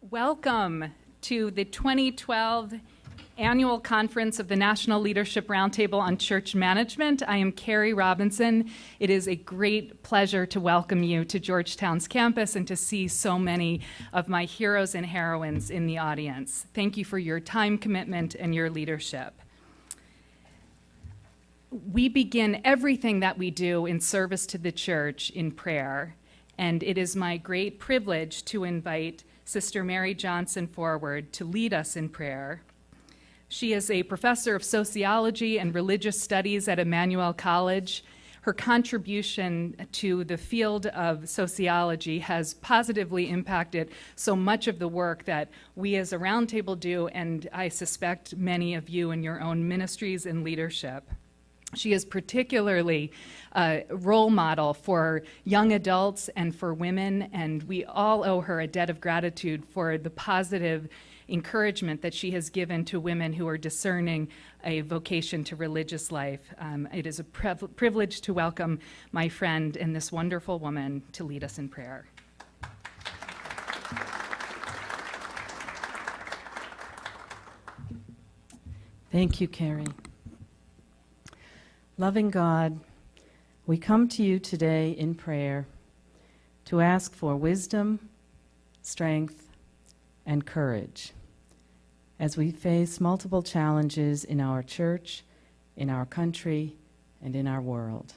Welcome to the 2012 Annual Conference of the National Leadership Roundtable on Church Management. I am Kerry Robinson. It is a great pleasure to welcome you to Georgetown's campus and to see so many of my heroes and heroines in the audience. Thank you for your time commitment and your leadership. We begin everything that we do in service to the church in prayer, and it is my great privilege to invite Sister Mary Johnson forward to lead us in prayer. She is a professor of sociology and religious studies at Emmanuel College. Her contribution to the field of sociology has positively impacted so much of the work that we as a roundtable do, and I suspect many of you in your own ministries and leadership. She is particularly a role model for young adults and for women, and we all owe her a debt of gratitude for the positive encouragement that she has given to women who are discerning a vocation to religious life. It is a privilege to welcome my friend and this wonderful woman to lead us in prayer. Thank you, Kerry. Loving God, we come to you today in prayer to ask for wisdom, strength, and courage as we face multiple challenges in our church, in our country, and in our world.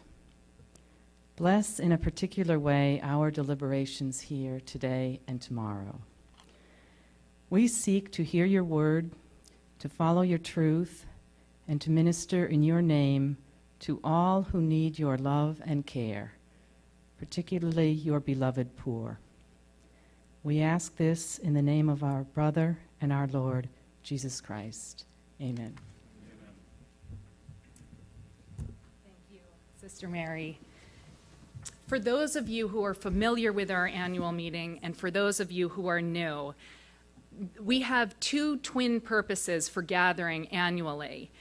Bless in a particular way our deliberations here today and tomorrow. We seek to hear your word, to follow your truth, and to minister in your name to all who need your love and care, particularly your beloved poor. We ask this in the name of our brother and our Lord, Jesus Christ. Amen. Thank you, Sister Mary. For those of you who are familiar with our annual meeting, and for those of you who are new, we have two twin purposes for gathering annually.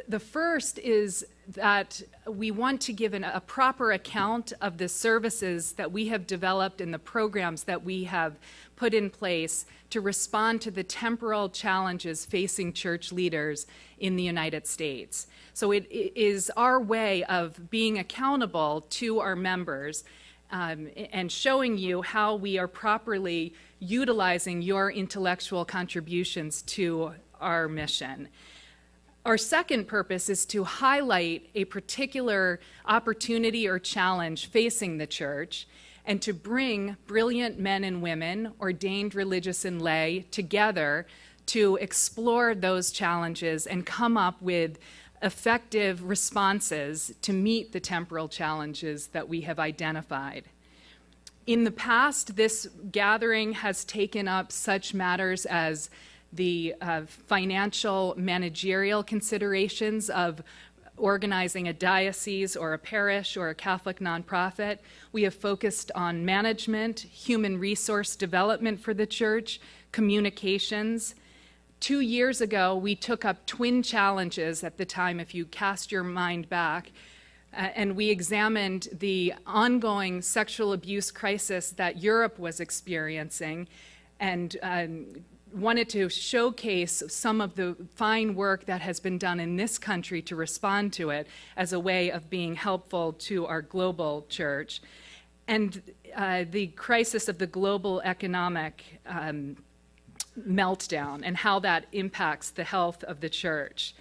The first is that we want to give a proper account of the services that we have developed and the programs that we have put in place to respond to the temporal challenges facing church leaders in the United States. So it is our way of being accountable to our members and showing you how we are properly utilizing your intellectual contributions to our mission. Our second purpose is to highlight a particular opportunity or challenge facing the church and to bring brilliant men and women, ordained religious and lay, together to explore those challenges and come up with effective responses to meet the temporal challenges that we have identified. In the past, this gathering has taken up such matters as the financial managerial considerations of organizing a diocese or a parish or a Catholic nonprofit. We have focused on management, human resource development for the church, communications. 2 years ago, we took up twin challenges at the time, if you cast your mind back, and we examined the ongoing sexual abuse crisis that Europe was experiencing and wanted to showcase some of the fine work that has been done in this country to respond to it as a way of being helpful to our global church. And the crisis of the global economic meltdown and how that impacts the health of the church.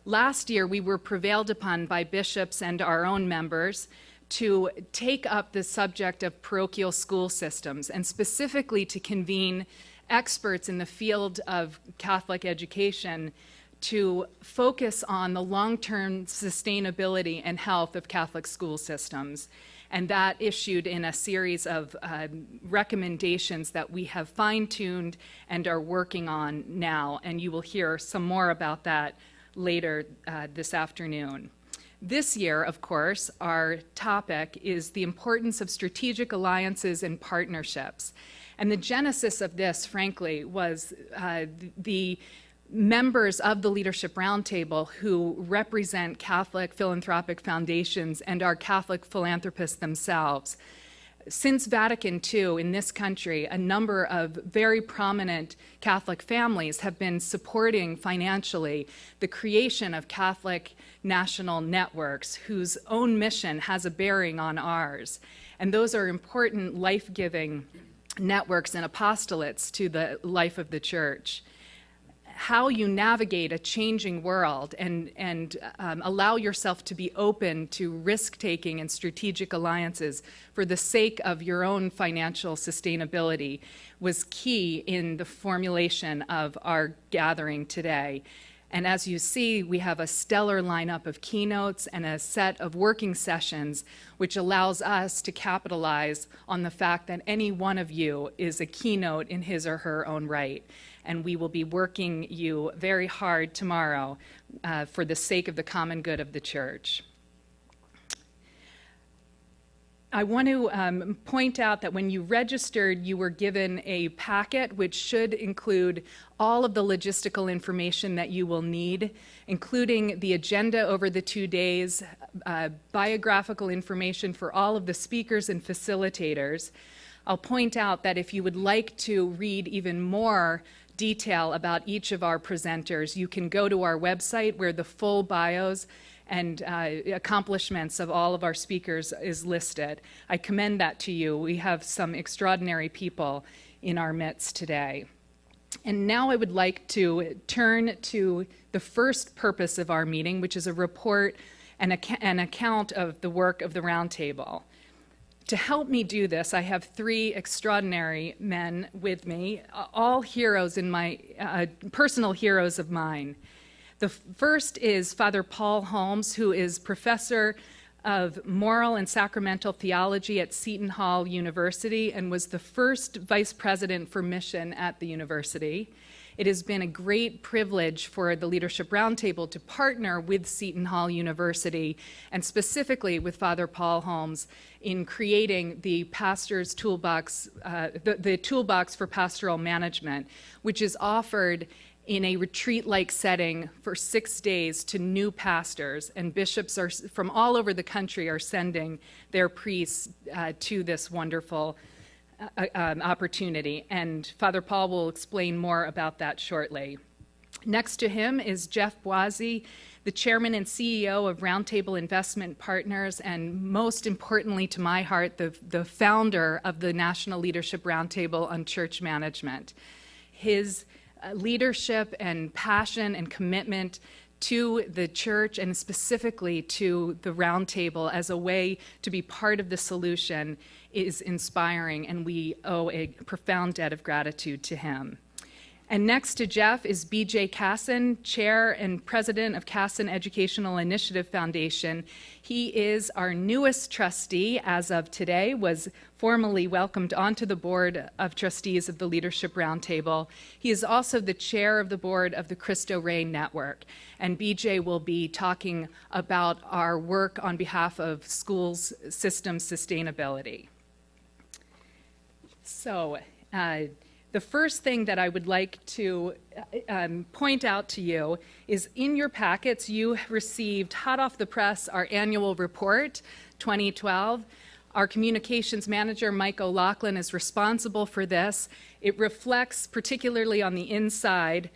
Last year, we were prevailed upon by bishops and our own members to take up the subject of parochial school systems and specifically to convene experts in the field of Catholic education to focus on the long-term sustainability and health of Catholic school systems. And that issued in a series of recommendations that we have fine-tuned and are working on now. And you will hear some more about that later this afternoon. This year, of course, our topic is the importance of strategic alliances and partnerships. And the genesis of this, frankly, was the members of the Leadership Roundtable who represent Catholic philanthropic foundations and are Catholic philanthropists themselves, Since Vatican II in this country, a number of very prominent Catholic families have been supporting financially the creation of Catholic national networks whose own mission has a bearing on ours. And those are important life-giving networks and apostolates to the life of the Church. How you navigate a changing world and allow yourself to be open to risk-taking and strategic alliances for the sake of your own financial sustainability was key in the formulation of our gathering today. And as you see, we have a stellar lineup of keynotes and a set of working sessions, which allows us to capitalize on the fact that any one of you is a keynote in his or her own right. And we will be working you very hard tomorrow for the sake of the common good of the Church. I want to point out that when you registered, you were given a packet which should include all of the logistical information that you will need, including the agenda over the 2 days, biographical information for all of the speakers and facilitators. I'll point out that if you would like to read even more detail about each of our presenters, you can go to our website where the full bios and accomplishments of all of our speakers is listed. I commend that to you. We have some extraordinary people in our midst today. And now I would like to turn to the first purpose of our meeting, which is a report and an account of the work of the Roundtable. To help me do this, I have 3 extraordinary men with me, all heroes in my personal heroes of mine. The first is Father Paul Holmes, who is professor of moral and sacramental theology at Seton Hall University and was the first vice president for mission at the university. It has been a great privilege for the Leadership Roundtable to partner with Seton Hall University and specifically with Father Paul Holmes in creating the Pastor's Toolbox, the Toolbox for Pastoral Management, which is offered in a retreat-like setting for 6 days to new pastors, and bishops from all over the country are sending their priests to this wonderful opportunity, and Father Paul will explain more about that shortly. Next to him is Geoffrey Boisi, the chairman and CEO of Roundtable Investment Partners, and most importantly to my heart, the founder of the National Leadership Roundtable on Church Management. His leadership and passion and commitment to the church and specifically to the Roundtable as a way to be part of the solution is inspiring, and we owe a profound debt of gratitude to him. And next to Jeff is B.J. Cassin, Chair and President of Cassin Educational Initiative Foundation. He is our newest trustee as of today, was formally welcomed onto the Board of Trustees of the Leadership Roundtable. He is also the Chair of the Board of the Cristo Rey Network. And B.J. will be talking about our work on behalf of schools system sustainability. So, the first thing that I would like to point out to you is in your packets you received hot off the press our annual report 2012. Our communications manager, Mike O'Loughlin, is responsible for this. It reflects, particularly on the inside,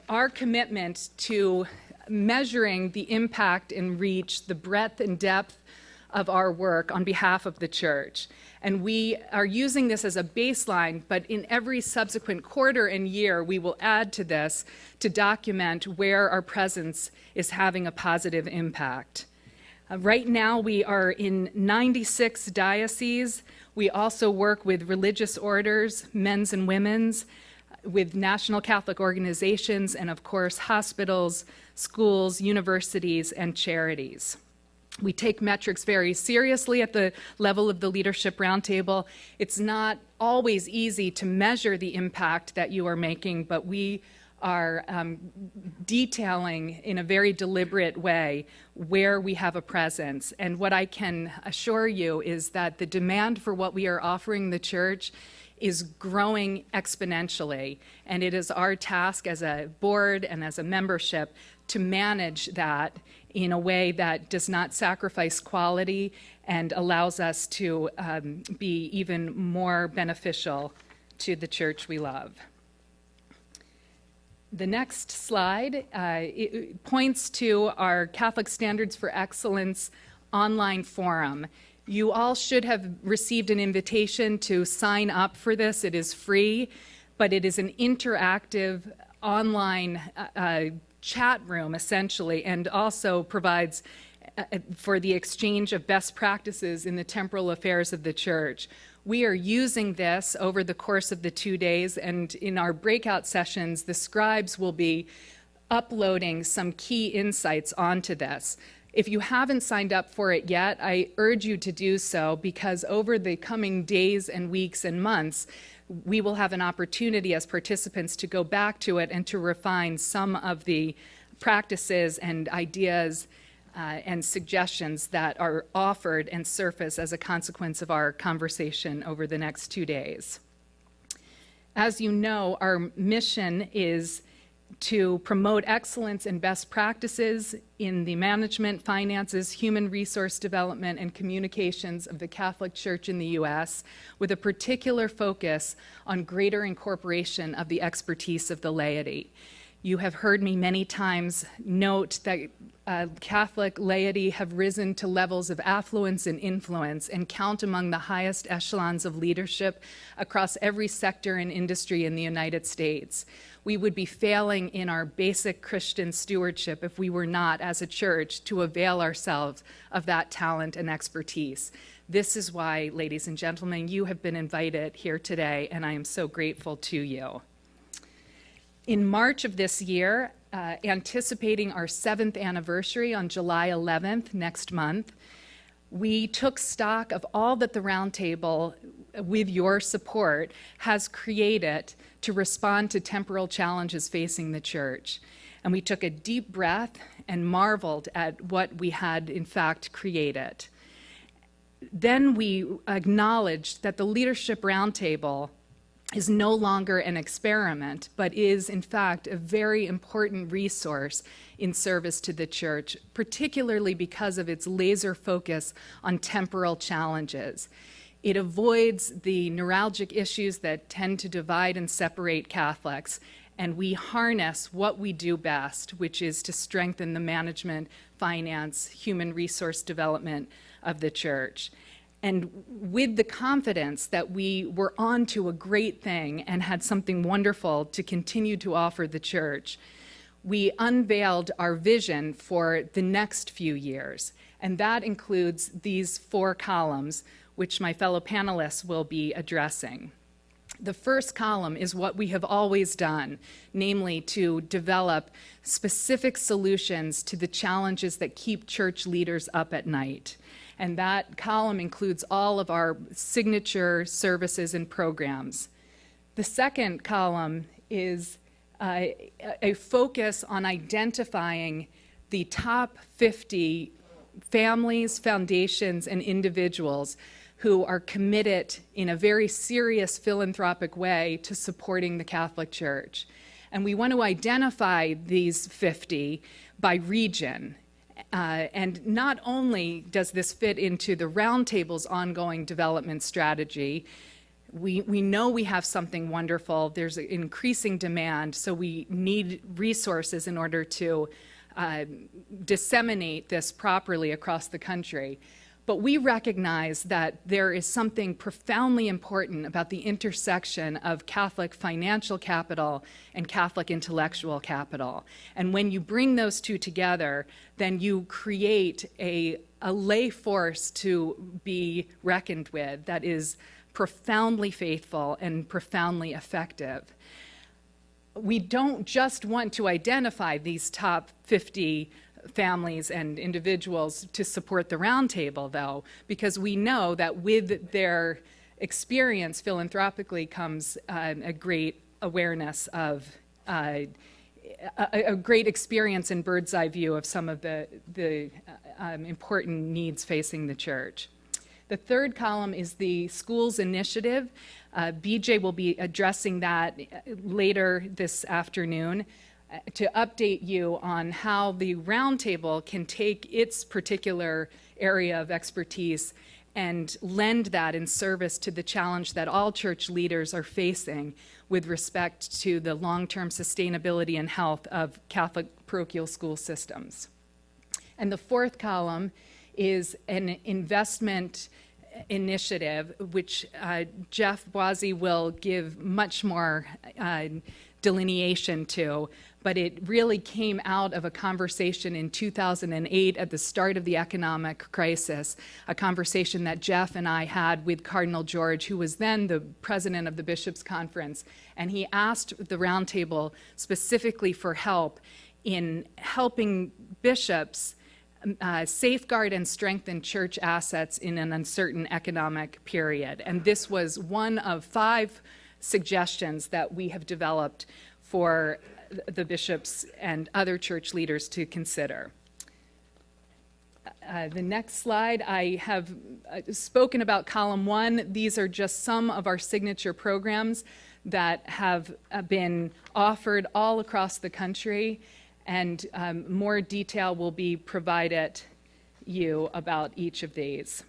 our commitment to measuring the impact and reach, the breadth and depth of our work on behalf of the church. And we are using this as a baseline, but in every subsequent quarter and year, we will add to this to document where our presence is having a positive impact. Right now, we are in 96 dioceses. We also work with religious orders, men's and women's, with national Catholic organizations, and of course, hospitals, schools, universities, and charities. We take metrics very seriously at the level of the Leadership Roundtable. It's not always easy to measure the impact that you are making, but we are detailing in a very deliberate way where we have a presence. And what I can assure you is that the demand for what we are offering the church is growing exponentially. And it is our task as a board and as a membership to manage that in a way that does not sacrifice quality and allows us to be even more beneficial to the church we love. The next slide it points to our Catholic Standards for Excellence online forum. You all should have received an invitation to sign up for this. It is free, but it is an interactive online chat room, essentially, and also provides for the exchange of best practices in the temporal affairs of the church. We are using this over the course of the 2 days, and in our breakout sessions, the scribes will be uploading some key insights onto this. If you haven't signed up for it yet, I urge you to do so, because over the coming days and weeks and months, we will have an opportunity as participants to go back to it and to refine some of the practices and ideas and suggestions that are offered and surface as a consequence of our conversation over the next 2 days. As you know, our mission is to promote excellence and best practices in the management, finances, human resource development, and communications of the Catholic Church in the U.S., with a particular focus on greater incorporation of the expertise of the laity. You have heard me many times note that Catholic laity have risen to levels of affluence and influence and count among the highest echelons of leadership across every sector and industry in the United States. We would be failing in our basic Christian stewardship if we were not, as a church, to avail ourselves of that talent and expertise. This is why, ladies and gentlemen, you have been invited here today, and I am so grateful to you. In March of this year, anticipating our 7th anniversary on July 11th, next month, we took stock of all that the Roundtable, with your support, has created to respond to temporal challenges facing the church. And we took a deep breath and marveled at what we had, in fact, created. Then we acknowledged that the Leadership Roundtable is no longer an experiment, but is, in fact, a very important resource in service to the church, particularly because of its laser focus on temporal challenges. It avoids the neuralgic issues that tend to divide and separate Catholics, and we harness what we do best, which is to strengthen the management, finance, human resource development of the church. And with the confidence that we were on to a great thing and had something wonderful to continue to offer the church, we unveiled our vision for the next few years. And that includes these 4 columns, which my fellow panelists will be addressing. The first column is what we have always done, namely to develop specific solutions to the challenges that keep church leaders up at night. And that column includes all of our signature services and programs. The second column is a focus on identifying the top 50 families, foundations, and individuals who are committed in a very serious philanthropic way to supporting the Catholic Church. And we want to identify these 50 by region. And not only does this fit into the Roundtable's ongoing development strategy, we know we have something wonderful. There's an increasing demand, so we need resources in order to disseminate this properly across the country. But we recognize that there is something profoundly important about the intersection of Catholic financial capital and Catholic intellectual capital. And when you bring those two together, then you create a lay force to be reckoned with that is profoundly faithful and profoundly effective. We don't just want to identify these top 50 families and individuals to support the Roundtable, though, because we know that with their experience philanthropically comes a great awareness of a great experience and bird's eye view of some of the important needs facing the church. The third column is the schools initiative. BJ will be addressing that later this afternoon to update you on how the Roundtable can take its particular area of expertise and lend that in service to the challenge that all church leaders are facing with respect to the long-term sustainability and health of Catholic parochial school systems. And the fourth column is an investment initiative, which Jeff Boisi will give much more delineation to, but it really came out of a conversation in 2008 at the start of the economic crisis, a conversation that Jeff and I had with Cardinal George, who was then the president of the Bishops' Conference, and he asked the roundtable specifically for help in helping bishops safeguard and strengthen church assets in an uncertain economic period. And this was one of 5 suggestions that we have developed for the bishops and other church leaders to consider. The next slide, I have spoken about column 1. These are just some of our signature programs that have been offered all across the country, and more detail will be provided you about each of these.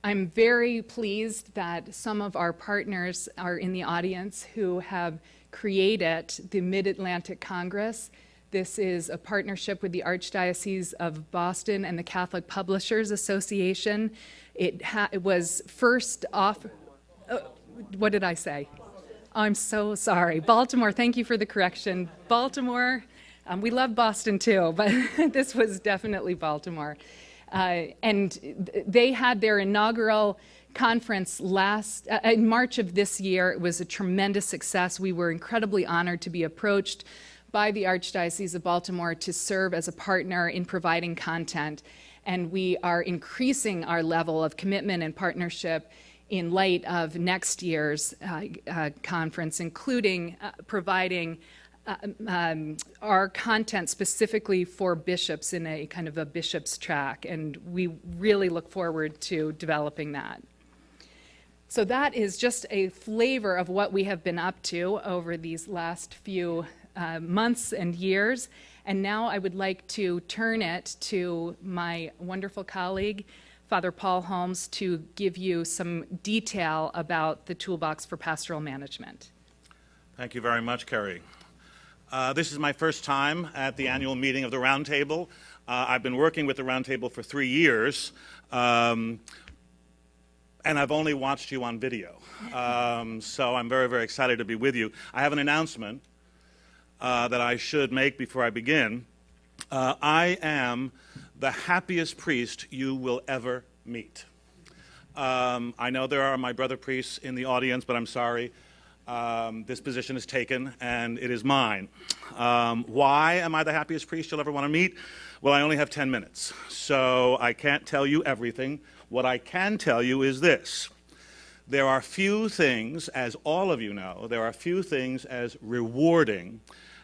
I'm very pleased that some of our partners are in the audience who have created the Mid-Atlantic Congress. This is a partnership with the Archdiocese of Boston and the Catholic Publishers Association. It was first off, what did I say? I'm so sorry. Baltimore, thank you for the correction. Baltimore, we love Boston too, but this was definitely Baltimore. And they had their inaugural conference in March of this year. It was a tremendous success. We were incredibly honored to be approached by the Archdiocese of Baltimore to serve as a partner in providing content. And we are increasing our level of commitment and partnership in light of next year's conference, including providing our content specifically for bishops in a kind of a bishop's track, and we really look forward to developing that. So that is just a flavor of what we have been up to over these last few months and years, and now I would like to turn it to my wonderful colleague, Father Paul Holmes, to give you some detail about the Toolbox for Pastoral Management. Thank you very much, Kerry. This is my first time at the annual meeting of the Roundtable. I've been working with the Roundtable for 3 years, and I've only watched you on video. So I'm very, very excited to be with you. I have an announcement that I should make before I begin. I am the happiest priest you will ever meet. I know there are my brother priests in the audience, but I'm sorry. This position is taken, and it is mine. Why am I the happiest priest you'll ever want to meet? Well, I only have 10 minutes, so I can't tell you everything. What I can tell you is this. There are few things, as all of you know, there are few things as rewarding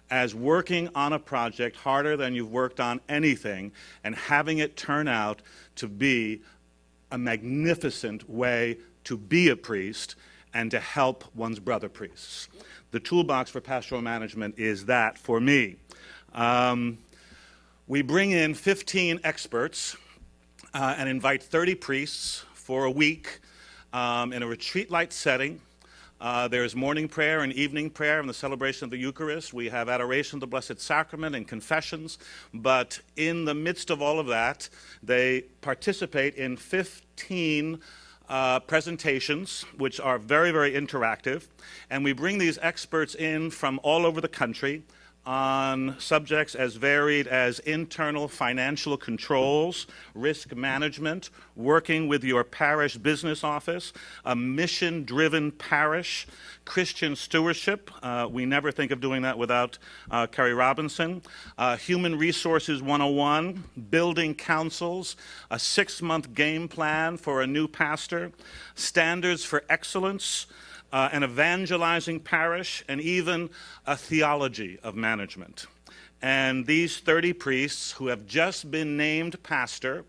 as working on a project harder than you've worked on anything and having it turn out to be a magnificent way to be a priest and to help one's brother priests. The Toolbox for Pastoral Management is that for me. We bring in 15 experts and invite 30 priests for a week in a retreat-like setting. There's morning prayer and evening prayer and the celebration of the Eucharist. We have adoration of the Blessed Sacrament and confessions. But in the midst of all of that, they participate in 15 presentations, which are very, very interactive. And we bring these experts in from all over the country on subjects as varied as internal financial controls, risk management, working with your parish business office, a mission-driven parish, Christian stewardship. We never think of doing that without Kerry Robinson. Human Resources 101, building councils, a 6-month game plan for a new pastor, standards for excellence, an evangelizing parish, and even a theology of management. And these 30 priests who have just been named pastor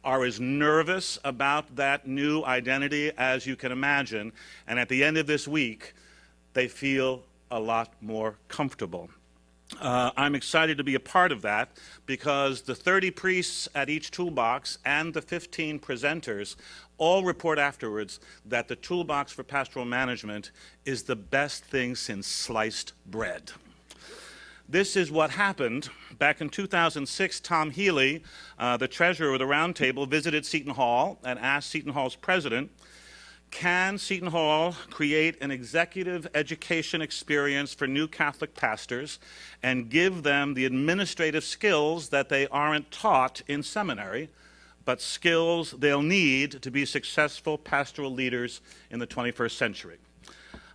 are as nervous about that new identity as you can imagine. And at the end of this week, they feel a lot more comfortable. I'm excited to be a part of that because the 30 priests at each toolbox and the 15 presenters all report afterwards that the Toolbox for Pastoral Management is the best thing since sliced bread. This is what happened. Back in 2006, Tom Healy, the treasurer of the Roundtable, visited Seton Hall and asked Seton Hall's president, can Seton Hall create an executive education experience for new Catholic pastors and give them the administrative skills that they aren't taught in seminary, but skills they'll need to be successful pastoral leaders in the 21st century?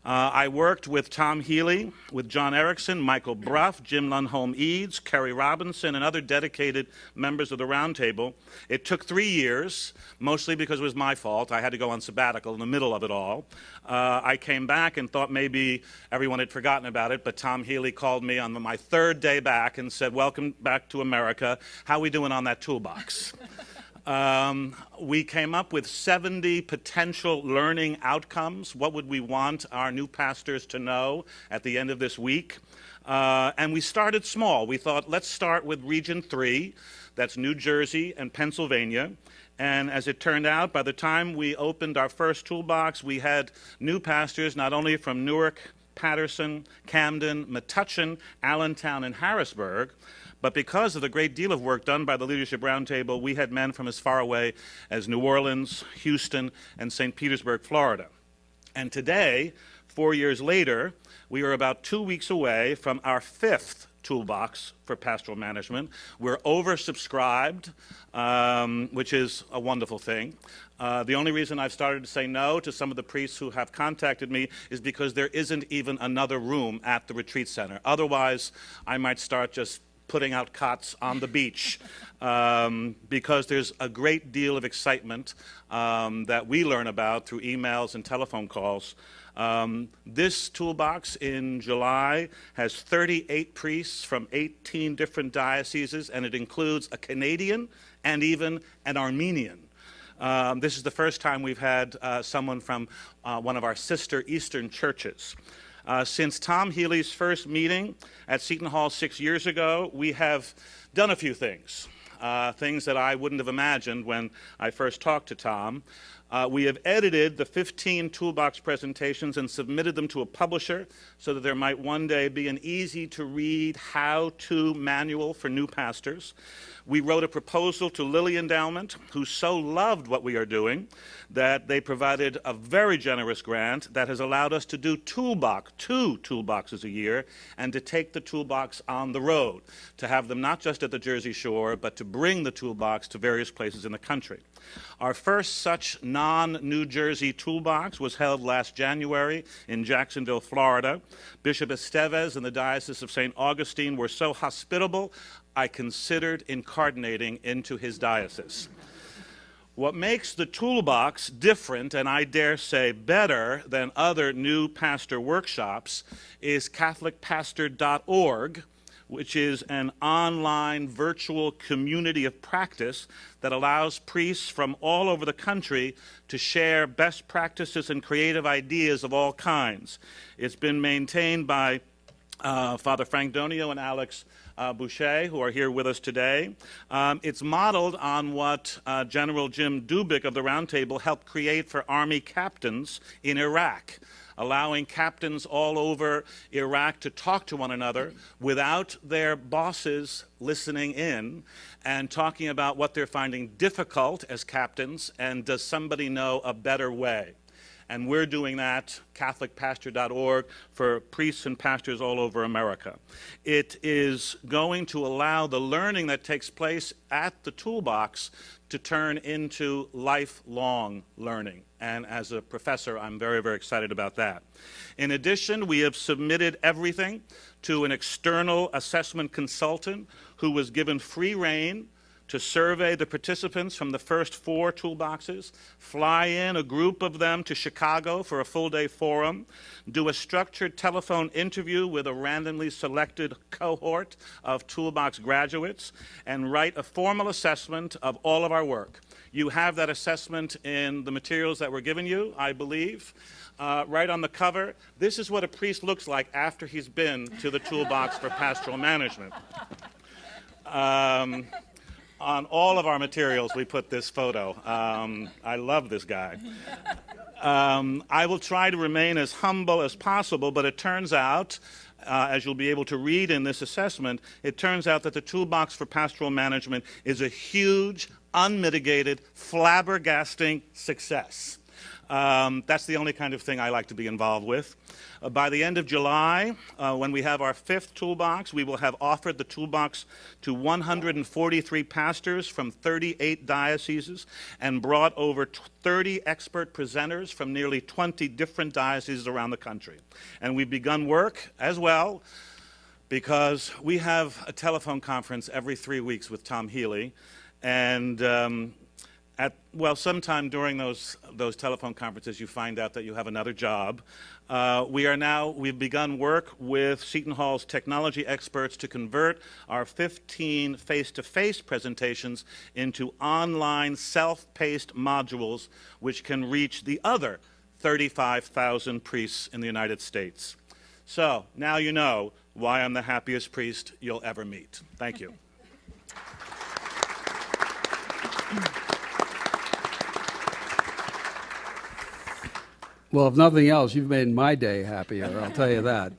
I worked with Tom Healy, with John Erickson, Michael Bruff, Jim Lundholm-Eads, Kerry Robinson, and other dedicated members of the Roundtable. It took 3 years, mostly because it was my fault. I had to go on sabbatical in the middle of it all. I came back and thought maybe everyone had forgotten about it, but Tom Healy called me on my 3rd day back and said, welcome back to America. How are we doing on that toolbox? We came up with 70 potential learning outcomes. What would we want our new pastors to know at the end of this week? And we started small. We thought, let's start with Region 3, that's New Jersey and Pennsylvania. And as it turned out, by the time we opened our first toolbox, we had new pastors not only from Newark, Patterson, Camden, Metuchen, Allentown, and Harrisburg, but because of the great deal of work done by the Leadership Roundtable, we had men from as far away as New Orleans, Houston, and St. Petersburg, Florida. And today, 4 years later, we are about 2 weeks away from our 5th toolbox for pastoral management. We're oversubscribed, which is a wonderful thing. The only reason I've started to say no to some of the priests who have contacted me is because there isn't even another room at the retreat center. Otherwise, I might start just putting out cots on the beach because there's a great deal of excitement that we learn about through emails and telephone calls. This toolbox in July has 38 priests from 18 different dioceses, and it includes a Canadian and even an Armenian. This is the first time we've had someone from one of our sister Eastern churches. Since Tom Healy's first meeting at Seton Hall 6 years ago, we have done a few things, things that I wouldn't have imagined when I first talked to Tom. We have edited the 15 toolbox presentations and submitted them to a publisher so that there might one day be an easy-to-read how-to manual for new pastors. We wrote a proposal to Lilly Endowment, who so loved what we are doing that they provided a very generous grant that has allowed us to do two toolboxes a year, and to take the toolbox on the road, to have them not just at the Jersey Shore, but to bring the toolbox to various places in the country. Our first such non-New Jersey toolbox was held last January in Jacksonville, Florida. Bishop Estevez and the Diocese of St. Augustine were so hospitable, I considered incarnating into his diocese. What makes the toolbox different, and I dare say better than other new pastor workshops, is CatholicPastor.org, which is an online virtual community of practice that allows priests from all over the country to share best practices and creative ideas of all kinds. It's been maintained by Father Frank Donio and Alex Boucher, who are here with us today. It's modeled on what General Jim Dubik of the Roundtable helped create for Army captains in Iraq, allowing captains all over Iraq to talk to one another without their bosses listening in, and talking about what they're finding difficult as captains, and does somebody know a better way. And we're doing that, CatholicPastor.org, for priests and pastors all over America. It is going to allow the learning that takes place at the toolbox to turn into lifelong learning. And as a professor, I'm very, very excited about that. In addition, we have submitted everything to an external assessment consultant who was given free rein to survey the participants from the first 4 toolboxes, fly in a group of them to Chicago for a full-day forum, do a structured telephone interview with a randomly selected cohort of toolbox graduates, and write a formal assessment of all of our work. You have that assessment in the materials that were given you, I believe. Right on the cover, this is what a priest looks like after he's been to the Toolbox for Pastoral Management. On all of our materials, we put this photo. I love this guy. I will try to remain as humble as possible, but it turns out, as you'll be able to read in this assessment, it turns out that the Toolbox for Pastoral Management is a huge, unmitigated, flabbergasting success. That's the only kind of thing I like to be involved with. By the end of July, when we have our 5th Toolbox, we will have offered the Toolbox to 143 pastors from 38 dioceses and brought over 30 expert presenters from nearly 20 different dioceses around the country. And we've begun work as well, because we have a telephone conference every 3 weeks with Tom Healy, and sometime during those telephone conferences, you find out that you have another job. We've begun work with Seton Hall's technology experts to convert our 15 face-to-face presentations into online self-paced modules, which can reach the other 35,000 priests in the United States. So now you know why I'm the happiest priest you'll ever meet. Thank you. Well, if nothing else, you've made my day happier, I'll tell you that.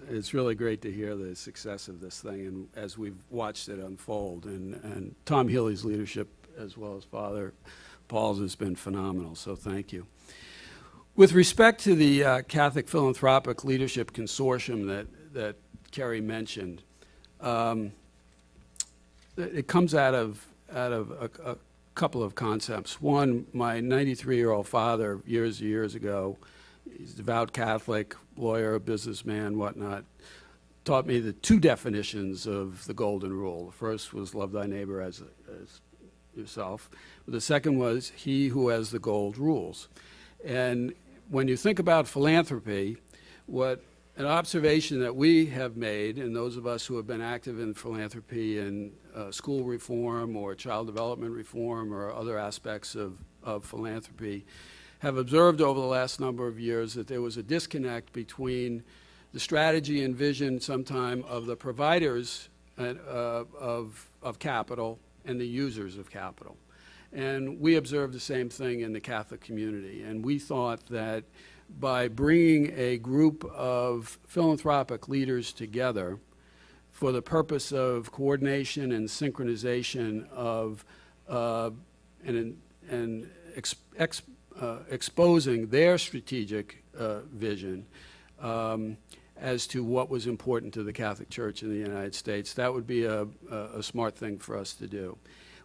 It's really great to hear the success of this thing, and as we've watched it unfold, and Tom Healy's leadership, as well as Father Paul's, has been phenomenal, so thank you. With respect to the Catholic Philanthropic Leadership Consortium that Kerry mentioned, it comes out of a couple of concepts. One, my 93-year-old father, years ago, he's a devout Catholic, lawyer, businessman, whatnot, taught me the 2 definitions of the golden rule. The first was love thy neighbor as yourself. The second was he who has the gold rules. And when you think about philanthropy, an observation that we have made, and those of us who have been active in philanthropy and school reform or child development reform or other aspects of philanthropy, have observed over the last number of years that there was a disconnect between the strategy and vision sometime of the providers of capital and the users of capital. And we observed the same thing in the Catholic community. And we thought that by bringing a group of philanthropic leaders together for the purpose of coordination and synchronization of exposing their strategic vision as to what was important to the Catholic Church in the United States, that would be a smart thing for us to do.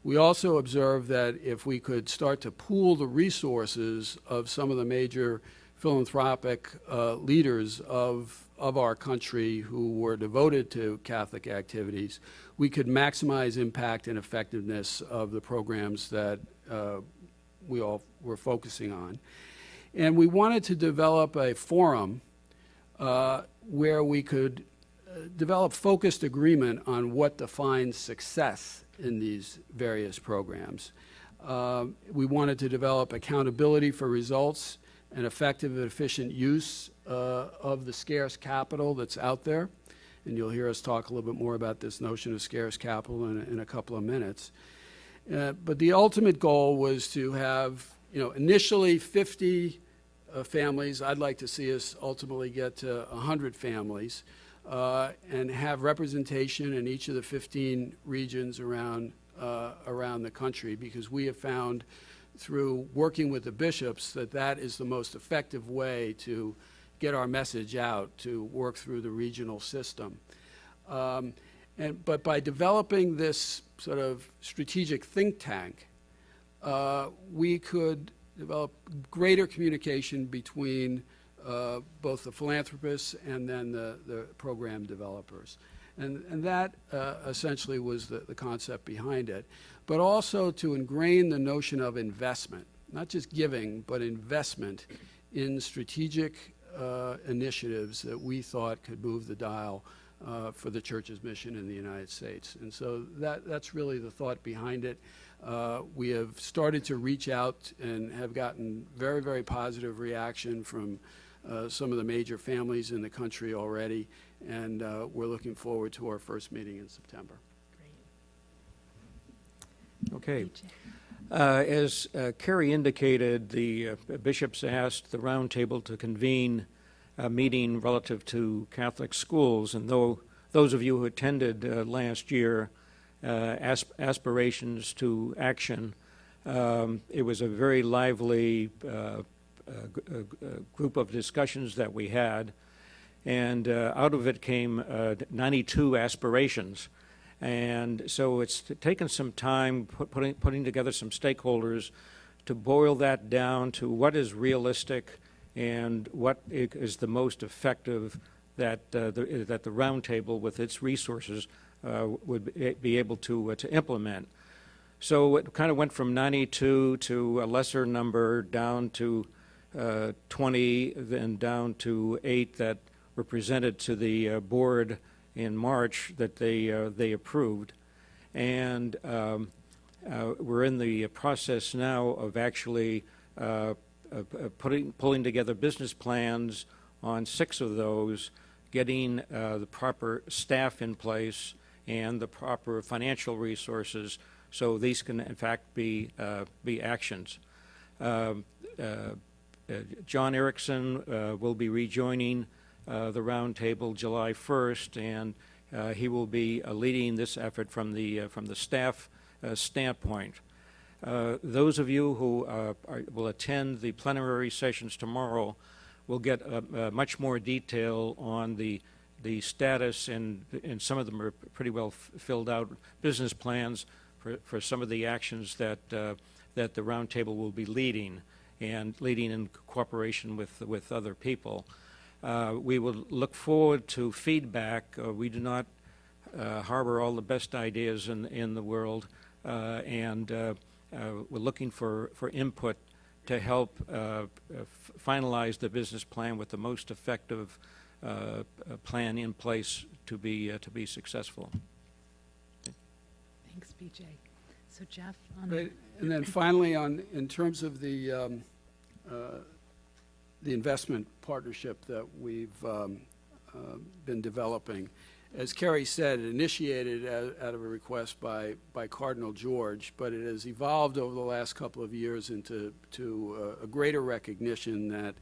We also observed that if we could start to pool the resources of some of the major philanthropic leaders of our country who were devoted to Catholic activities, we could maximize impact and effectiveness of the programs that we all were focusing on. And we wanted to develop a forum where we could develop focused agreement on what defines success in these various programs. We wanted to develop accountability for results and effective and efficient use of the scarce capital that's out there. And you'll hear us talk a little bit more about this notion of scarce capital in a couple of minutes. But the ultimate goal was to have, initially 50 families. I'd like to see us ultimately get to 100 families and have representation in each of the 15 regions around the country, because we have found through working with the bishops that is the most effective way to get our message out, to work through the regional system. But by developing this sort of strategic think tank, we could develop greater communication between both the philanthropists and then the program developers. And that essentially was the concept behind it, but also to ingrain the notion of investment, not just giving, but investment in strategic initiatives that we thought could move the dial for the Church's mission in the United States. And so that's really the thought behind it. We have started to reach out and have gotten very, very positive reaction from some of the major families in the country already, and we're looking forward to our first meeting in September. Okay. As Kerry indicated, the bishops asked the roundtable to convene a meeting relative to Catholic schools, and though those of you who attended last year, aspirations to action, it was a very lively group of discussions that we had, and out of it came 92 aspirations. And so it's taken some time putting together some stakeholders to boil that down to what is realistic and what is the most effective that the roundtable with its resources would be able to implement. So it kind of went from 92 to a lesser number down to 20, then down to 8 that were presented to the board in March that they approved, and we're in the process now of actually pulling together business plans on 6 of those, getting the proper staff in place and the proper financial resources, so these can in fact be actions. John Erickson will be rejoining the roundtable July 1st, and he will be leading this effort from the staff standpoint. Those of you who will attend the plenary sessions tomorrow will get much more detail on the status, and some of them are pretty well filled out business plans for some of the actions that the roundtable will be leading, and leading in cooperation with other people. We will look forward to feedback. We do not harbor all the best ideas in the world, and we're looking for input to help finalize the business plan with the most effective plan in place to be successful. Thanks, BJ. So Jeff, on Right. And then finally, in terms of the investment partnership that we've been developing, as Kerry said, it initiated out of a request by Cardinal George, but it has evolved over the last couple of years into a greater recognition that,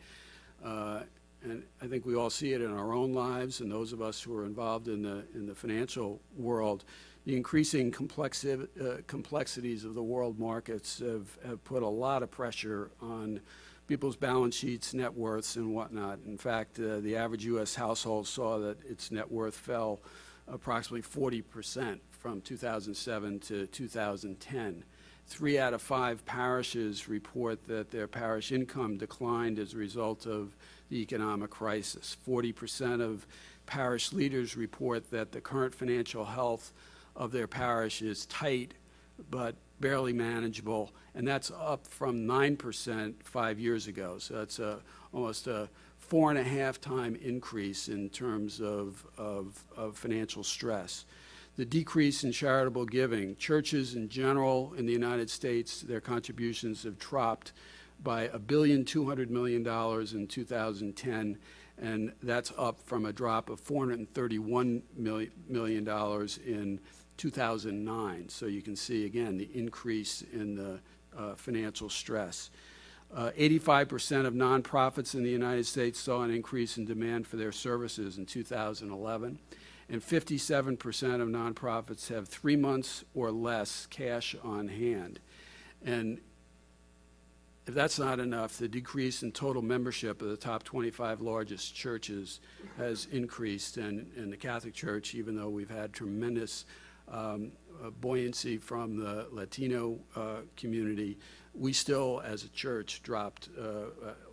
and I think we all see it in our own lives, and those of us who are involved in the financial world, the increasing complexities of the world markets have put a lot of pressure on people's balance sheets, net worths, and whatnot. In fact, the average U.S. household saw that its net worth fell approximately 40% from 2007 to 2010. 3 out of 5 parishes report that their parish income declined as a result of the economic crisis. 40% of parish leaders report that the current financial health of their parish is tight but barely manageable, and that's up from 9% 5 years ago. So that's almost a 4.5-time increase in terms of financial stress. The decrease in charitable giving. Churches in general in the United States, their contributions have dropped by $1.2 billion in 2010, and that's up from a drop of $431 million in 2009. So you can see, again, the increase in the financial stress. 85% of nonprofits in the United States saw an increase in demand for their services in 2011, and 57% of nonprofits have 3 months or less cash on hand. And if that's not enough, the decrease in total membership of the top 25 largest churches has increased, and the Catholic Church, even though we've had tremendous buoyancy from the Latino community, we still, as a church, dropped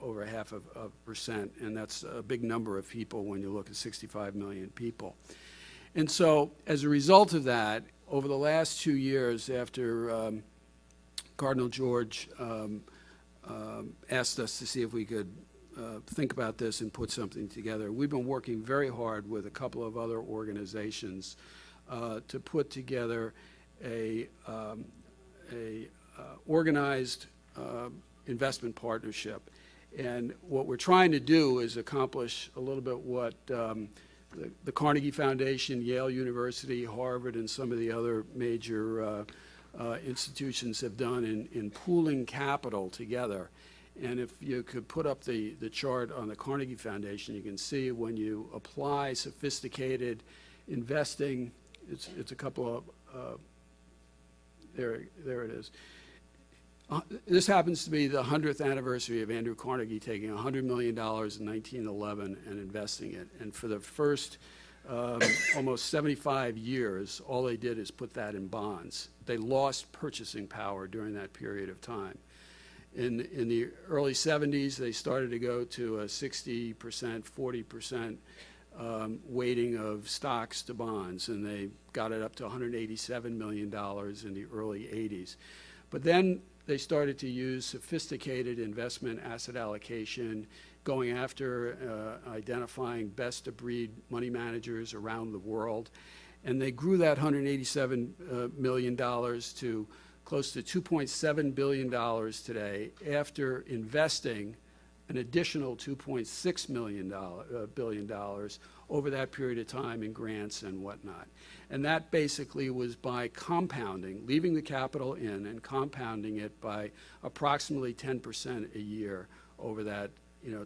over 0.5%, and that's a big number of people when you look at 65 million people. And so, as a result of that, over the last 2 years after Cardinal George asked us to see if we could think about this and put something together, we've been working very hard with a couple of other organizations to put together a organized investment partnership. And what we're trying to do is accomplish a little bit what the Carnegie Foundation, Yale University, Harvard, and some of the other major institutions have done in pooling capital together. And if you could put up the chart on the Carnegie Foundation, you can see when you apply sophisticated investing, it's a couple of, there it is. This happens to be the 100th anniversary of Andrew Carnegie taking $100 million in 1911 and investing it. And for the first almost 75 years, all they did is put that in bonds. They lost purchasing power during that period of time. In the early 70s, they started to go to a 60%, 40% weighting of stocks to bonds, and they got it up to $187 million in the early 80s. But then they started to use sophisticated investment asset allocation, going after identifying best-of-breed money managers around the world. And they grew that $187 million to close to $2.7 billion today after investing an additional $2.6 billion over that period of time in grants and whatnot. And that basically was by compounding, leaving the capital in and compounding it by approximately 10% a year over that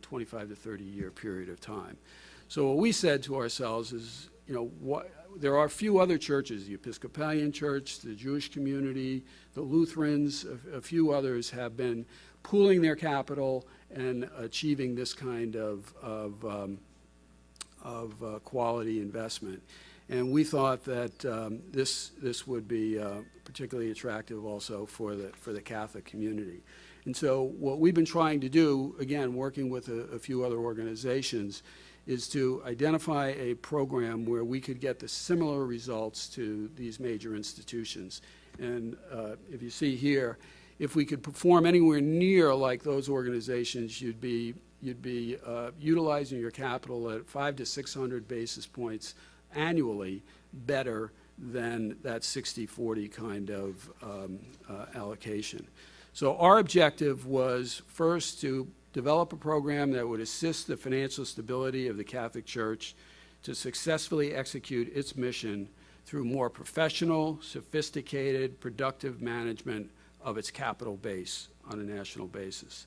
25 to 30 year period of time. So what we said to ourselves is, there are a few other churches, the Episcopalian Church, the Jewish community, the Lutherans, a few others have been pooling their capital and achieving this kind of quality investment. And we thought that this would be particularly attractive also for the Catholic community. And so what we've been trying to do, again, working with a few other organizations, is to identify a program where we could get the similar results to these major institutions. And if you see here, if we could perform anywhere near like those organizations, you'd be utilizing your capital at 500 to 600 basis points annually better than that 60-40 kind of allocation. So our objective was first to develop a program that would assist the financial stability of the Catholic Church to successfully execute its mission through more professional, sophisticated, productive management of its capital base on a national basis.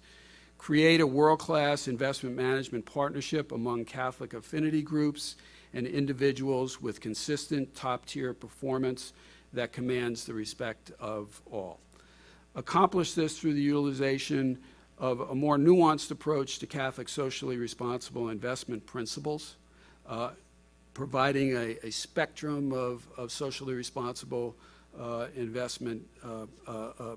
Create a world-class investment management partnership among Catholic affinity groups and individuals with consistent top-tier performance that commands the respect of all. Accomplish this through the utilization of a more nuanced approach to Catholic socially responsible investment principles, providing a spectrum of socially responsible investment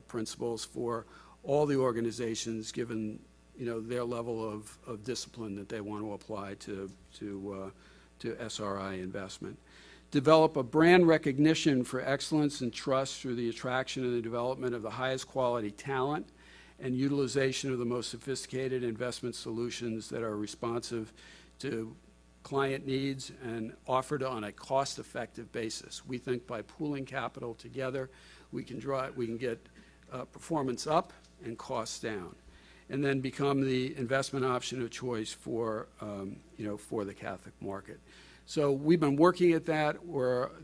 principles for all the organizations, given their level of discipline that they want to apply to SRI investment. Develop a brand recognition for excellence and trust through the attraction and the development of the highest quality talent and utilization of the most sophisticated investment solutions that are responsive to client needs and offered on a cost-effective basis. We think by pooling capital together, we can get performance up and costs down, and then become the investment option of choice for for the Catholic market. So we've been working at that.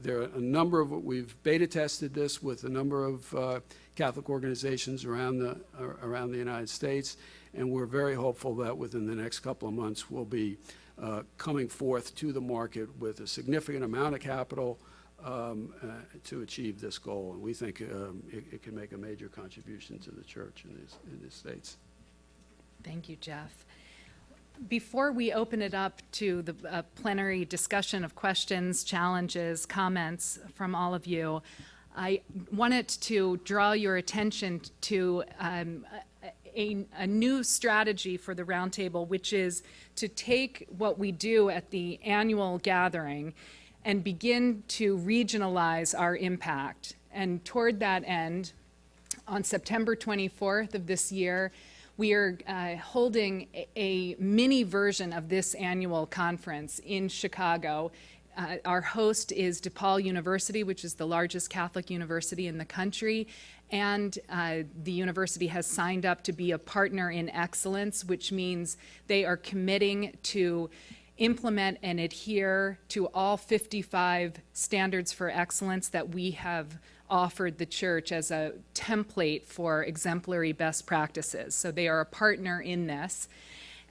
There are a number of, we've beta tested this with a number of Catholic organizations around the United States, and we're very hopeful that within the next couple of months we'll be coming forth to the market with a significant amount of capital to achieve this goal. And we think it can make a major contribution to the church in the States. Thank you, Jeff. Before we open it up to the plenary discussion of questions, challenges, comments from all of you, I wanted to draw your attention to a new strategy for the Roundtable, which is to take what we do at the annual gathering and begin to regionalize our impact. And toward that end, on September 24th of this year, we are holding a mini version of this annual conference in Chicago. Our host is DePaul University, which is the largest Catholic university in the country, And the university has signed up to be a partner in excellence, which means they are committing to implement and adhere to all 55 standards for excellence that we have offered the church as a template for exemplary best practices. So they are a partner in this.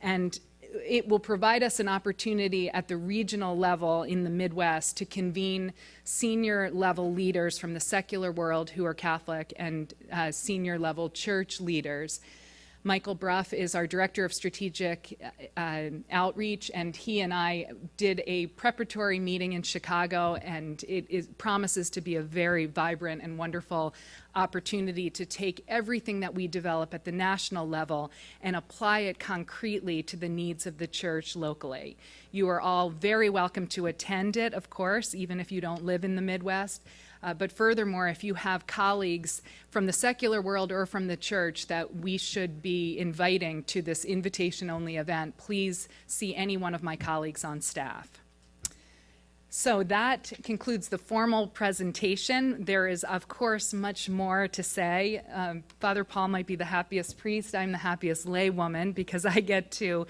And it will provide us an opportunity at the regional level in the Midwest to convene senior level leaders from the secular world who are Catholic and senior level church leaders. Michael Bruff is our Director of Strategic Outreach, and he and I did a preparatory meeting in Chicago, and it promises to be a very vibrant and wonderful opportunity to take everything that we develop at the national level and apply it concretely to the needs of the church locally. You are all very welcome to attend it, of course, even if you don't live in the Midwest. But furthermore, if you have colleagues from the secular world or from the church that we should be inviting to this invitation-only event, please see any one of my colleagues on staff. So that concludes the formal presentation. There is, of course, much more to say. Father Paul might be the happiest priest. I'm the happiest laywoman because I get to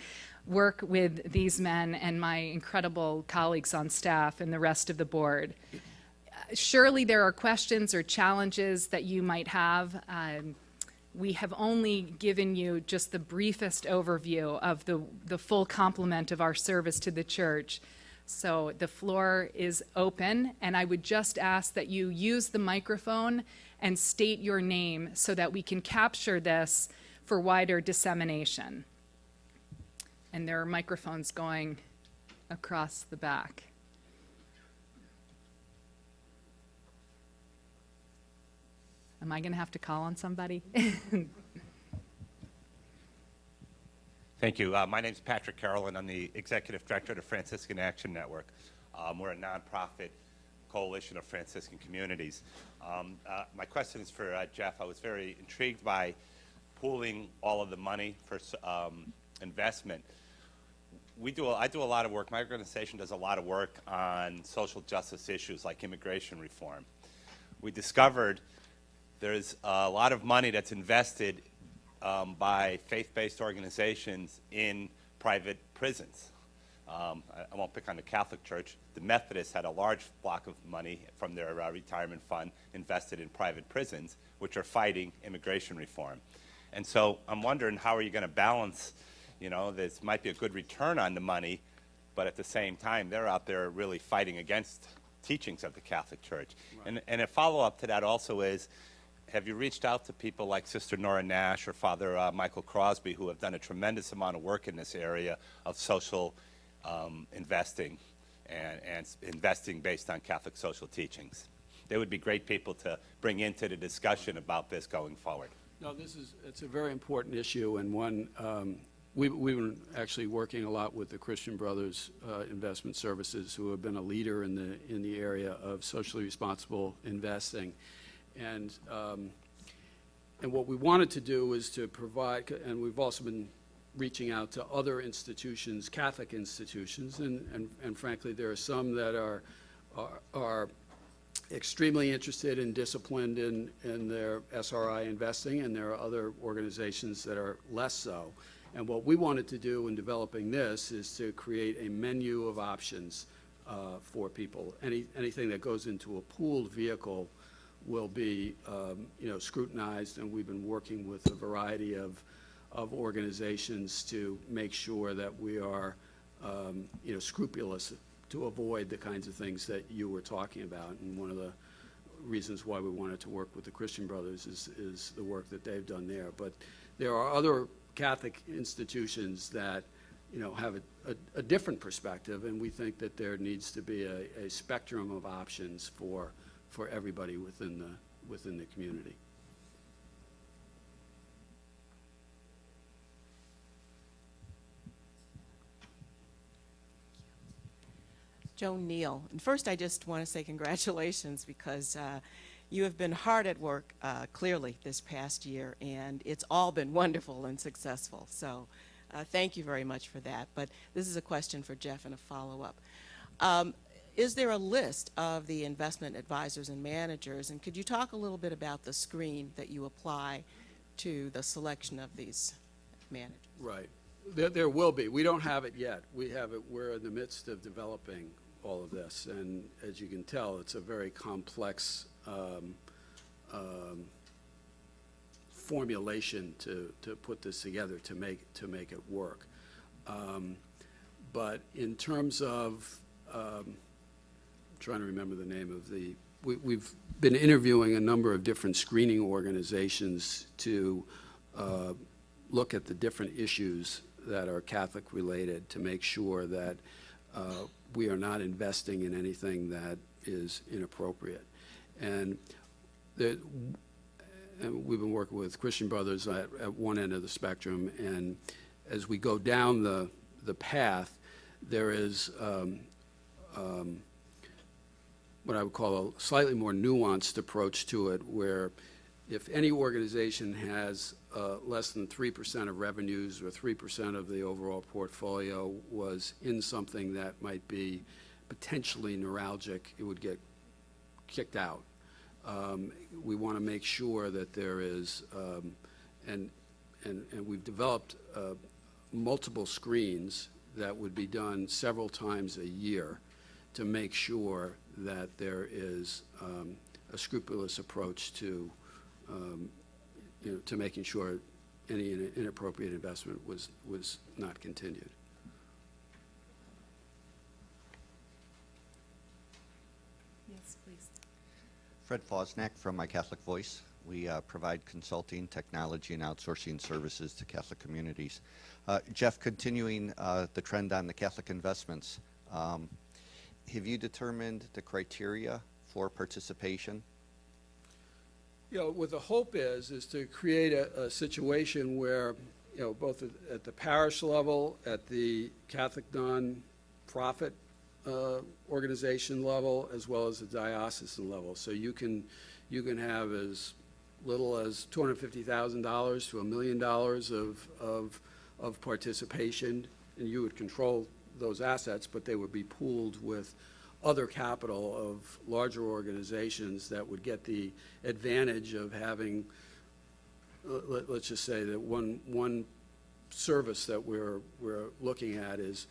work with these men and my incredible colleagues on staff and the rest of the board. Surely there are questions or challenges that you might have. We have only given you just the briefest overview of the full complement of our service to the church. So the floor is open, and I would just ask that you use the microphone and state your name so that we can capture this for wider dissemination. And there are microphones going across the back. Am I going to have to call on somebody? Thank you. My name is Patrick Carroll, and I'm the Executive Director of the Franciscan Action Network. We're a nonprofit coalition of Franciscan communities. My question is for Jeff. I was very intrigued by pooling all of the money for investment. I do a lot of work. My organization does a lot of work on social justice issues like immigration reform. We discovered there's a lot of money that's invested by faith-based organizations in private prisons. I won't pick on the Catholic Church. The Methodists had a large block of money from their retirement fund invested in private prisons, which are fighting immigration reform. And so I'm wondering, how are you going to balance, this might be a good return on the money, but at the same time, they're out there really fighting against teachings of the Catholic Church. Right. And a follow-up to that also is, have you reached out to people like Sister Nora Nash or Father Michael Crosby, who have done a tremendous amount of work in this area of social investing and investing based on Catholic social teachings? They would be great people to bring into the discussion about this going forward. No, it's a very important issue, and one we've been actually working a lot with the Christian Brothers Investment Services, who have been a leader in the area of socially responsible investing. And what we wanted to do is to provide, and we've also been reaching out to other institutions, Catholic institutions, and frankly, there are some that are extremely interested and disciplined in their SRI investing, and there are other organizations that are less so. And what we wanted to do in developing this is to create a menu of options for people. Anything that goes into a pooled vehicle will be scrutinized, and we've been working with a variety of organizations to make sure that we are scrupulous to avoid the kinds of things that you were talking about. And one of the reasons why we wanted to work with the Christian Brothers is the work that they've done there. But there are other Catholic institutions that have a different perspective, and we think that there needs to be a spectrum of options for everybody within the community. Joan Neal. And first, I just want to say congratulations, because you have been hard at work, clearly, this past year, and it's all been wonderful and successful. So thank you very much for that. But this is a question for Jeff and a follow-up. is there a list of the investment advisors and managers? And could you talk a little bit about the screen that you apply to the selection of these managers? Right. There will be. We don't have it yet. We have it. We're in the midst of developing all of this, and as you can tell, it's a very complex formulation to put this together to make it work. But in terms of, I'm trying to remember the name of the, we've been interviewing a number of different screening organizations to look at the different issues that are Catholic related to make sure that we are not investing in anything that is inappropriate. And we've been working with Christian Brothers at one end of the spectrum, and as we go down the path, there is what I would call a slightly more nuanced approach to it, where if any organization has less than 3% of revenues or 3% of the overall portfolio was in something that might be potentially neuralgic, it would get kicked out. We want to make sure that there is, and we've developed multiple screens that would be done several times a year to make sure that there is a scrupulous approach to to making sure any inappropriate investment was not continued. Yes, please. Fred Fosnack from My Catholic Voice. We provide consulting, technology, and outsourcing services to Catholic communities. Jeff, continuing the trend on the Catholic investments, have you determined the criteria for participation? You know, what the hope is to create a situation where, you know, both at the parish level, at the Catholic non-profit organization level, as well as the diocesan level. So you can have as little as $250,000 to $1 million of participation, and you would control those assets, but they would be pooled with other capital of larger organizations that would get the advantage of having, let's just say that one service that we're looking at is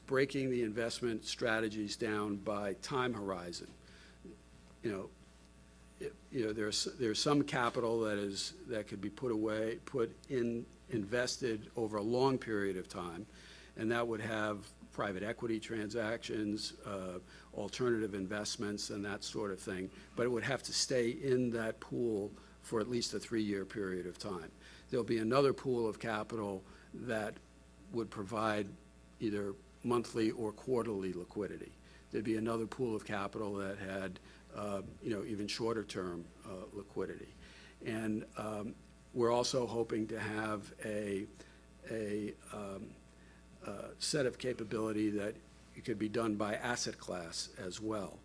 breaking the investment strategies down by time horizon. You know, there's some capital that could be invested over a long period of time, and that would have private equity transactions, alternative investments, and that sort of thing. But it would have to stay in that pool for at least a 3-year period of time. There'll be another pool of capital that would provide either monthly or quarterly liquidity. There'd be another pool of capital that had, you know, even shorter term liquidity. And we're also hoping to have a set of capability that it could be done by asset class as well.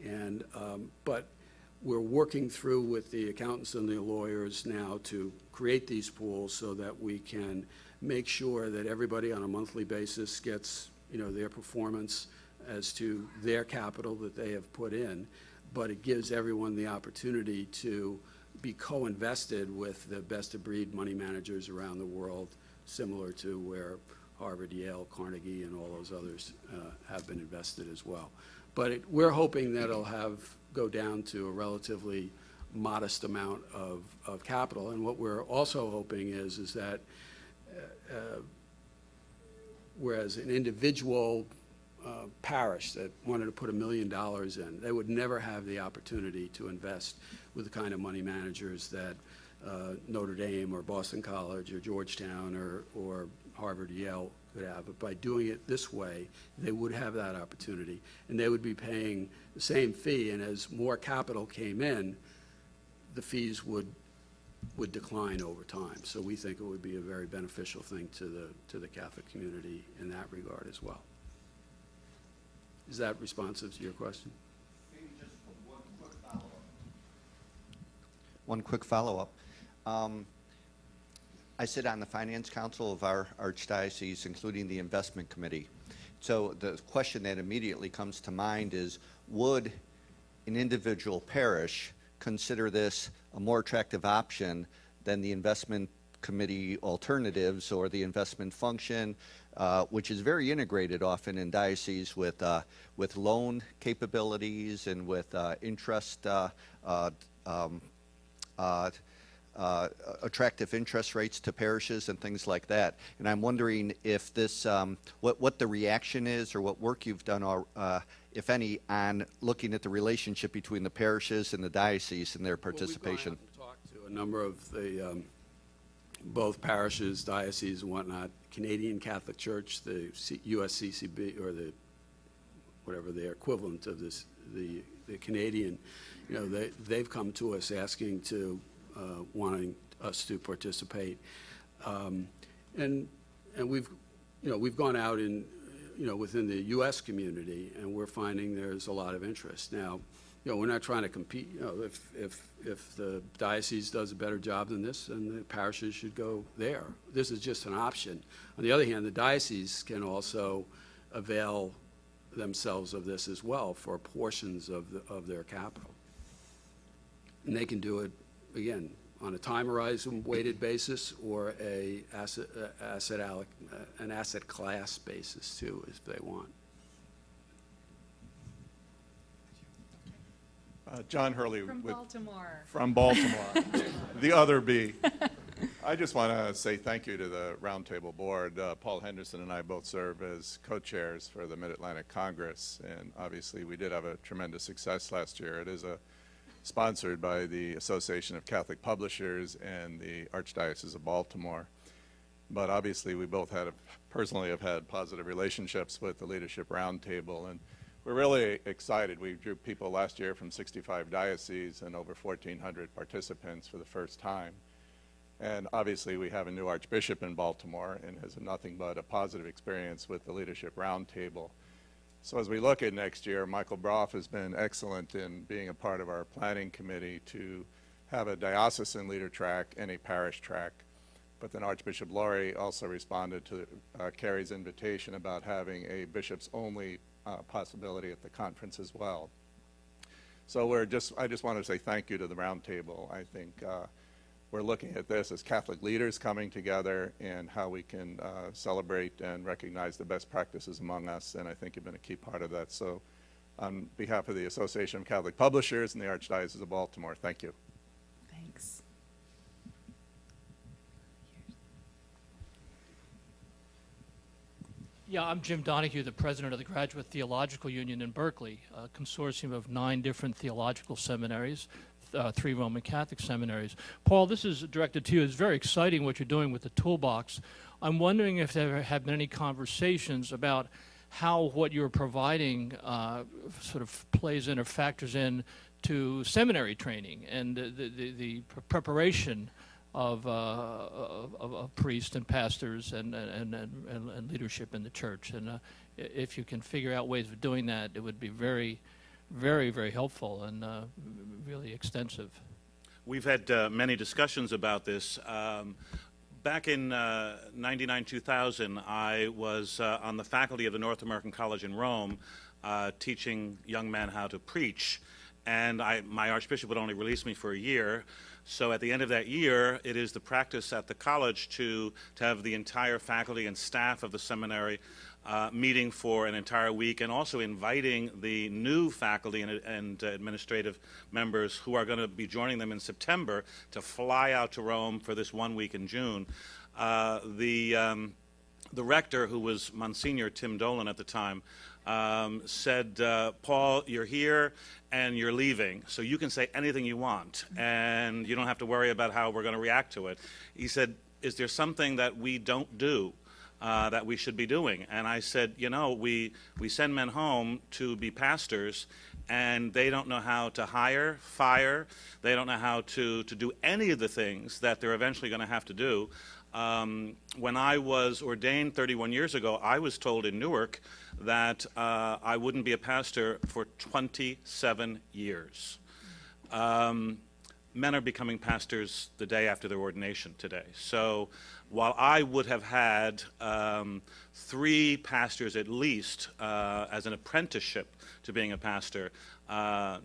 And but we're working through with the accountants and the lawyers now to create these pools so that we can make sure that everybody on a monthly basis gets, you know, their performance as to their capital that they have put in, but it gives everyone the opportunity to be co-invested with the best-of-breed money managers around the world, similar to where Harvard, Yale, Carnegie, and all those others have been invested as well. But we're hoping that it'll go down to a relatively modest amount of capital. And what we're also hoping is that whereas an individual parish that wanted to put $1 million in, they would never have the opportunity to invest with the kind of money managers that Notre Dame or Boston College or Georgetown or Harvard, Yale could have. But by doing it this way, they would have that opportunity, and they would be paying the same fee. And as more capital came in, the fees would decline over time. So we think it would be a very beneficial thing to the Catholic community in that regard as well. Is that responsive to your question? Maybe just one quick follow-up. One quick follow-up. I sit on the Finance Council of our Archdiocese, including the Investment Committee. So the question that immediately comes to mind is, would an individual parish consider this a more attractive option than the investment committee alternatives or the investment function, which is very integrated often in dioceses with loan capabilities and with interest, attractive interest rates to parishes and things like that. And I'm wondering if this, what the reaction is, or what work you've done, if any, on looking at the relationship between the parishes and the diocese and their participation. Well, we've gone out and talked to a number of the both parishes, dioceses, and whatnot. Canadian Catholic Church, the USCCB, or the whatever their equivalent of this, the Canadian, you know, they've come to us asking to wanting us to participate, and we've gone out in, within the U.S. community, and we're finding there's a lot of interest. Now, we're not trying to compete. If the diocese does a better job than this, then the parishes should go there. This is just an option. On the other hand, the diocese can also avail themselves of this as well for portions of their capital, and they can do it again on a time horizon weighted basis or an asset class basis too, if they want. John Hurley From Baltimore. From Baltimore, the other B. I just want to say thank you to the Roundtable Board. Paul Henderson and I both serve as co-chairs for the Mid-Atlantic Congress, and obviously we did have a tremendous success last year. It is sponsored by the Association of Catholic Publishers and the Archdiocese of Baltimore. But obviously we both personally have had positive relationships with the Leadership Roundtable, and we're really excited. We drew people last year from 65 dioceses and over 1,400 participants for the first time. And obviously we have a new Archbishop in Baltimore and has nothing but a positive experience with the Leadership Roundtable. So as we look at next year, Michael Broff has been excellent in being a part of our planning committee to have a diocesan leader track and a parish track. But then Archbishop Laurie also responded to Kerry's invitation about having a bishops-only possibility at the conference as well. So I just want to say thank you to the Roundtable. I think we're looking at this as Catholic leaders coming together and how we can celebrate and recognize the best practices among us, and I think you've been a key part of that. So on behalf of the Association of Catholic Publishers and the Archdiocese of Baltimore, thank you. Thanks. Yeah, I'm Jim Donahue, the president of the Graduate Theological Union in Berkeley, a consortium of 9 different theological seminaries, 3 Roman Catholic seminaries. Paul, this is directed to you. It's very exciting what you're doing with the Toolbox. I'm wondering if there have been any conversations about how what you're providing sort of plays in or factors in to seminary training and the preparation of priests and pastors and leadership in the church. And if you can figure out ways of doing that, it would be very, very, very helpful and really extensive. We've had many discussions about this. Back in 99-2000, I was on the faculty of the North American College in Rome teaching young men how to preach. And my Archbishop would only release me for a year. So at the end of that year, it is the practice at the college to have the entire faculty and staff of the seminary meeting for an entire week, and also inviting the new faculty and administrative members who are going to be joining them in September to fly out to Rome for this 1 week in June. The rector, who was Monsignor Tim Dolan at the time, said, Paul, you're here and you're leaving, so you can say anything you want, and you don't have to worry about how we're going to react to it. He said, is there something that we don't do that we should be doing? And I said, we send men home to be pastors, and they don't know how to hire, fire, they don't know how to do any of the things that they're eventually going to have to do. When I was ordained 31 years ago, I was told in Newark that I wouldn't be a pastor for 27 years. Men are becoming pastors the day after their ordination today. So while I would have had 3 pastors at least as an apprenticeship to being a pastor,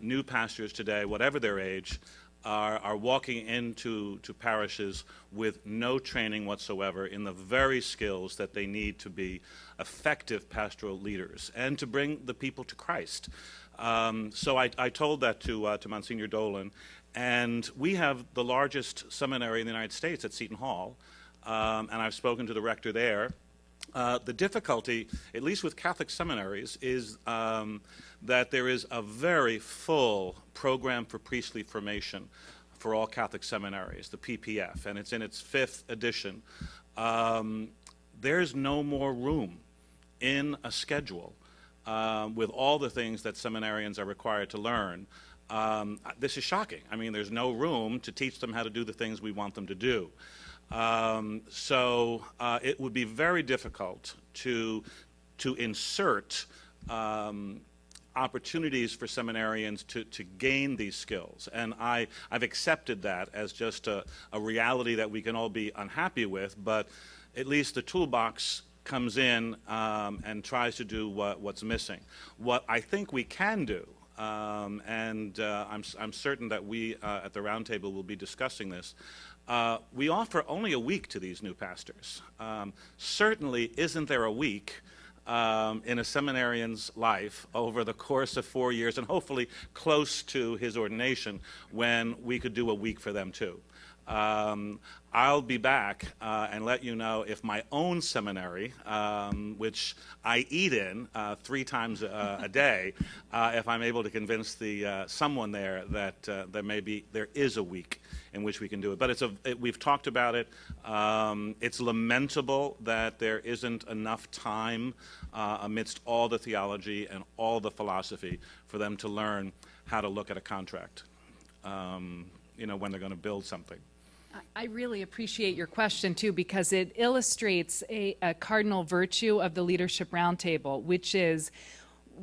new pastors today, whatever their age, are walking into parishes with no training whatsoever in the very skills that they need to be effective pastoral leaders and to bring the people to Christ. So I told that to Monsignor Dolan, and we have the largest seminary in the United States at Seton Hall, and I've spoken to the rector there. The difficulty, at least with Catholic seminaries, is that there is a very full program for priestly formation for all Catholic seminaries, the PPF, and it's in its 5th edition. There's no more room in a schedule with all the things that seminarians are required to learn. This is shocking. I mean, there's no room to teach them how to do the things we want them to do. So it would be very difficult to insert opportunities for seminarians to gain these skills. And I've accepted that as just a reality that we can all be unhappy with, but at least the Toolbox comes in and tries to do what's missing. What I think we can do, and I'm certain that we at the Roundtable will be discussing this, we offer only a week to these new pastors. Certainly isn't there a week in a seminarian's life over the course of 4 years, and hopefully close to his ordination, when we could do a week for them too. I'll be back and let you know if my own seminary, which I eat in 3 times a day, if I'm able to convince someone there that there is a week in which we can do it. But we've talked about it. It's lamentable that there isn't enough time amidst all the theology and all the philosophy for them to learn how to look at a contract, when they're going to build something. I really appreciate your question, too, because it illustrates a cardinal virtue of the Leadership Roundtable, which is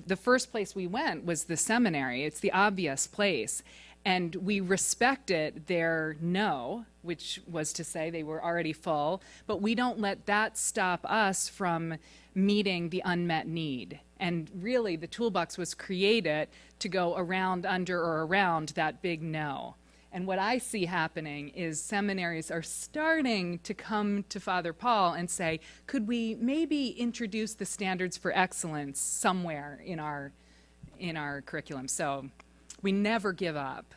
the first place we went was the seminary. It's the obvious place. And we respected their no, which was to say they were already full, but we don't let that stop us from meeting the unmet need. And really, the Toolbox was created to go around, under, or around that big no. And what I see happening is seminaries are starting to come to Father Paul and say, could we maybe introduce the standards for excellence somewhere in our curriculum? So we never give up.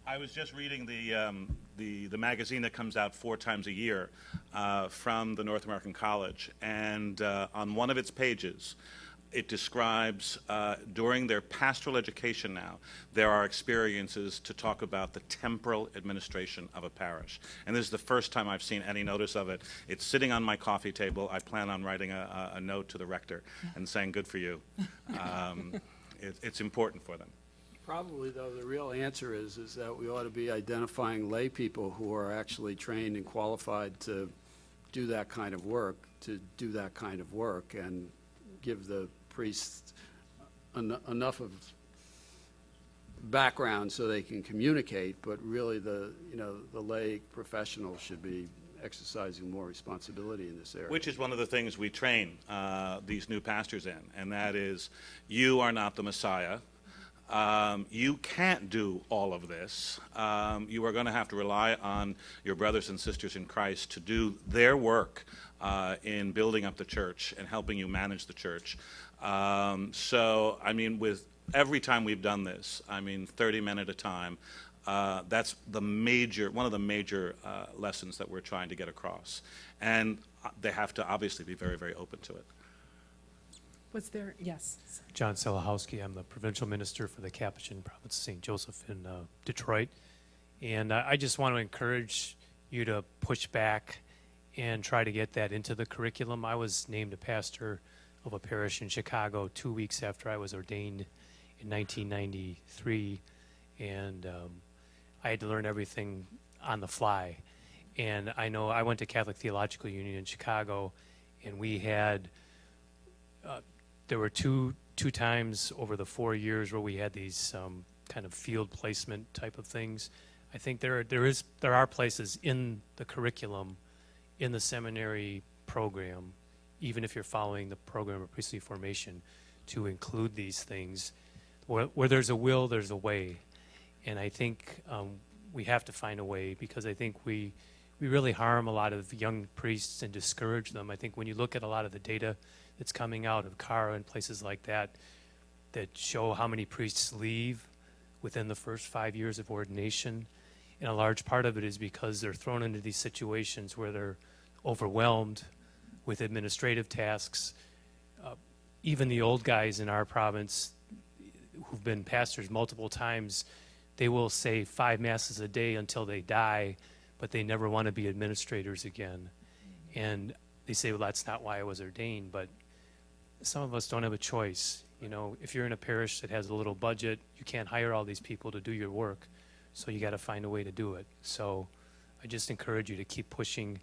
I was just reading the magazine that comes out 4 times a year from the North American College, and on one of its pages, it describes during their pastoral education now, there are experiences to talk about the temporal administration of a parish. And this is the first time I've seen any notice of it. It's sitting on my coffee table. I plan on writing a note to the rector and saying, good for you. It's important for them. Probably, though, the real answer is that we ought to be identifying lay people who are actually trained and qualified to do that kind of work, and give the priests enough of background so they can communicate, but really the lay professionals should be exercising more responsibility in this area. Which is one of the things we train these new pastors in, and that is, you are not the Messiah. You can't do all of this. You are going to have to rely on your brothers and sisters in Christ to do their work in building up the church and helping you manage the church. So, I mean, with every time we've done this, 30 men at a time, that's one of the major lessons that we're trying to get across. And they have to obviously be very, very open to it. Was there? Yes. John Selahowski. I'm the provincial minister for the Capuchin province of St. Joseph in Detroit. And I just want to encourage you to push back and try to get that into the curriculum. I was named a pastor of a parish in Chicago 2 weeks after I was ordained in 1993. And I had to learn everything on the fly. And I know I went to Catholic Theological Union in Chicago, and we had there were two times over the 4 years where we had these kind of field placement type of things. I think there are places in the curriculum in the seminary program, even if you're following the program of priestly formation, to include these things. Where there's a will, there's a way. And I think we have to find a way, because I think we really harm a lot of young priests and discourage them. I think when you look at a lot of the data that's coming out of CARA and places like that, that show how many priests leave within the first 5 years of ordination, and a large part of it is because they're thrown into these situations where they're overwhelmed with administrative tasks. Even the old guys in our province who've been pastors multiple times, they will say 5 masses a day until they die, but they never want to be administrators again. And they say, well, that's not why I was ordained, but some of us don't have a choice. You know, if you're in a parish that has a little budget, you can't hire all these people to do your work, so you got to find a way to do it. So I just encourage you to keep pushing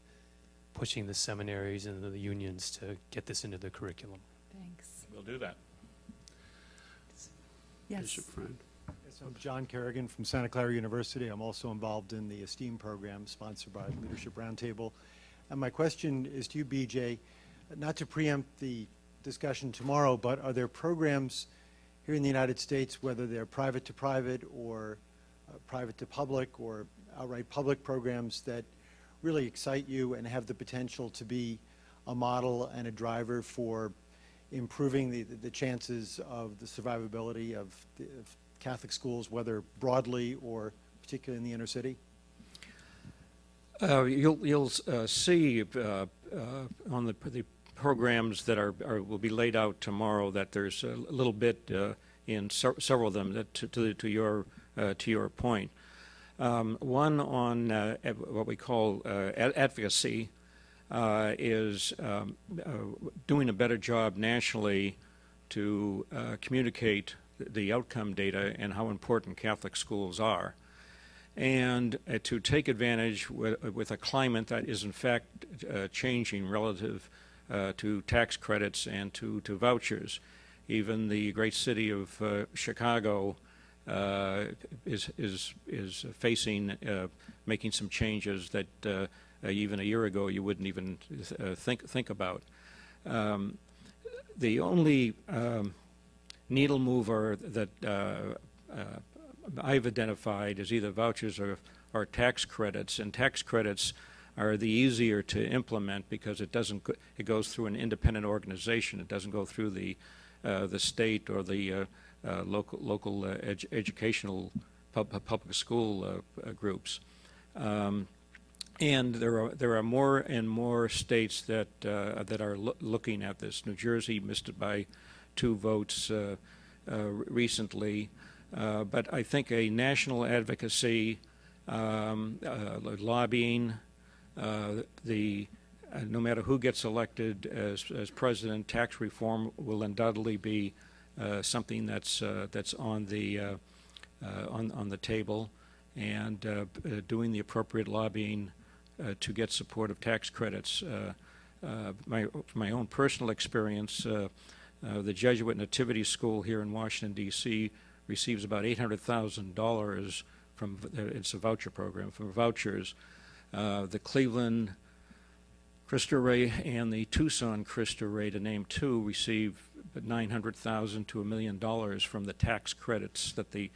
the seminaries and the unions to get this into the curriculum. Thanks. We'll do that. Yes. Bishop Friend. Yes, I'm John Kerrigan from Santa Clara University. I'm also involved in the STEAM program sponsored by Leadership Roundtable. And my question is to you, BJ, not to preempt the discussion tomorrow, but are there programs here in the United States, whether they're private to private or private to public or outright public programs, that really excite you and have the potential to be a model and a driver for improving the chances of the survivability of Catholic schools, whether broadly or particularly in the inner city? You'll see on the programs that will be laid out tomorrow that there's a little bit in several of them that to your point. One on what we call advocacy is doing a better job nationally to communicate the outcome data and how important Catholic schools are, and to take advantage with a climate that is in fact changing relative to tax credits and to vouchers. Even the great city of Chicago is facing making some changes that even a year ago you wouldn't even think about. The only needle mover that I've identified is either vouchers or tax credits, and tax credits are the easier to implement because it goes through an independent organization. It doesn't go through the state or the local educational public school groups. And there are more and more states that are looking at this. New Jersey missed it by 2 votes recently, but I think a national advocacy, lobbying, no matter who gets elected as president, tax reform will undoubtedly be something that's on the table, and doing the appropriate lobbying to get support of tax credits. My own personal experience, the Jesuit Nativity School here in Washington, D.C. receives about $800,000 from, it's a voucher program, from vouchers. The Cleveland Cristo Rey and the Tucson Cristo Rey, to name 2, receive $900,000 to $1 million from the tax credits that the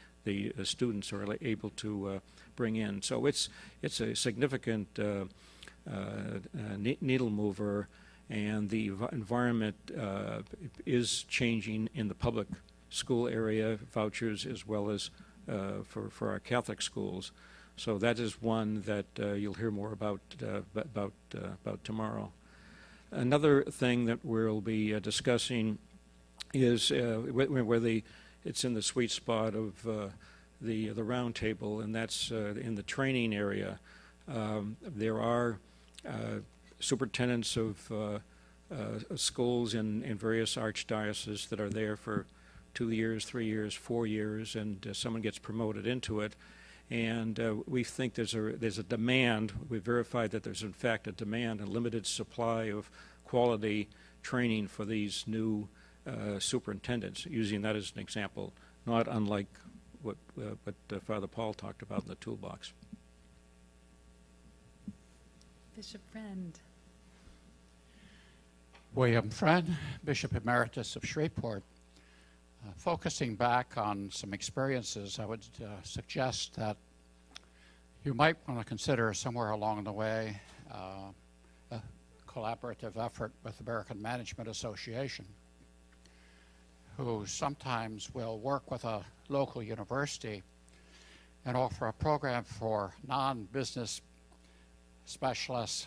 students are able to bring in. So it's a significant needle mover, and the environment is changing in the public school area, vouchers as well as for our Catholic schools. So that is one that you'll hear more about tomorrow. Another thing that we'll be discussing is where it's in the sweet spot of the roundtable, and that's in the training area. There are superintendents of schools in various archdioceses that are there for 2 years, 3 years, 4 years, and someone gets promoted into it. And we think there's a demand. We've verified that there's in fact a demand, a limited supply of quality training for these new superintendents, using that as an example, not unlike what Father Paul talked about in the Toolbox. Bishop Friend. William Friend, Bishop Emeritus of Shreveport. Focusing back on some experiences, I would suggest that you might want to consider somewhere along the way a collaborative effort with American Management Association, who sometimes will work with a local university and offer a program for non-business specialists,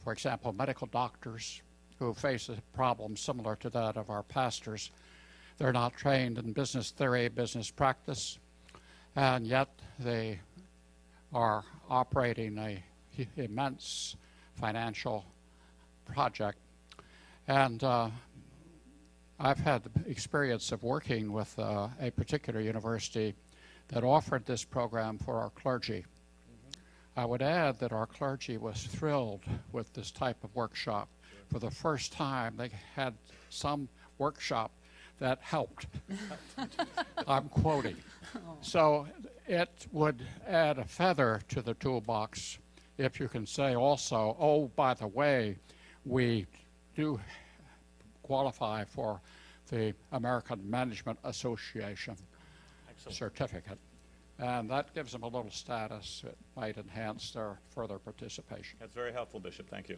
for example, medical doctors who face a problem similar to that of our pastors. They're not trained in business theory, business practice, and yet they are operating an immense financial project. And I've had the experience of working with a particular university that offered this program for our clergy. I would add that our clergy was thrilled with this type of workshop. For the first time, they had some workshop that helped. I'm quoting. So it would add a feather to the toolbox if you can say also, oh, by the way, we do qualify for the American Management Association certificate. And that gives them a little status. It might enhance their further participation. That's very helpful, Bishop. Thank you.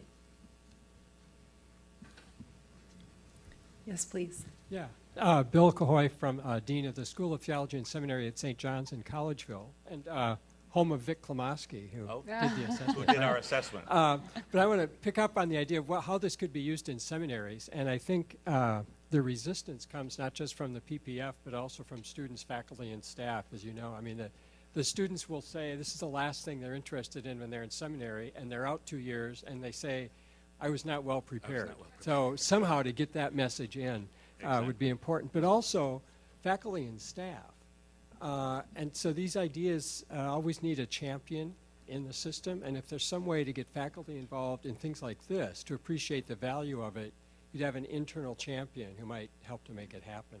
Yes, please. Yeah. Bill Cahoy from Dean of the School of Theology and Seminary at St. John's in Collegeville, and home of Vic Klamoski, who did the assessment. Who did our assessment. But I want to pick up on the idea of how this could be used in seminaries, and I think the resistance comes not just from the PPF, but also from students, faculty, and staff, as you know. I mean, the students will say this is the last thing they're interested in when they're in seminary, and they're out 2 years, and they say, I was not well prepared. So somehow to get that message in would be important, but also faculty and staff. And so these ideas always need a champion in the system, and if there's some way to get faculty involved in things like this to appreciate the value of it, you'd have an internal champion who might help to make it happen.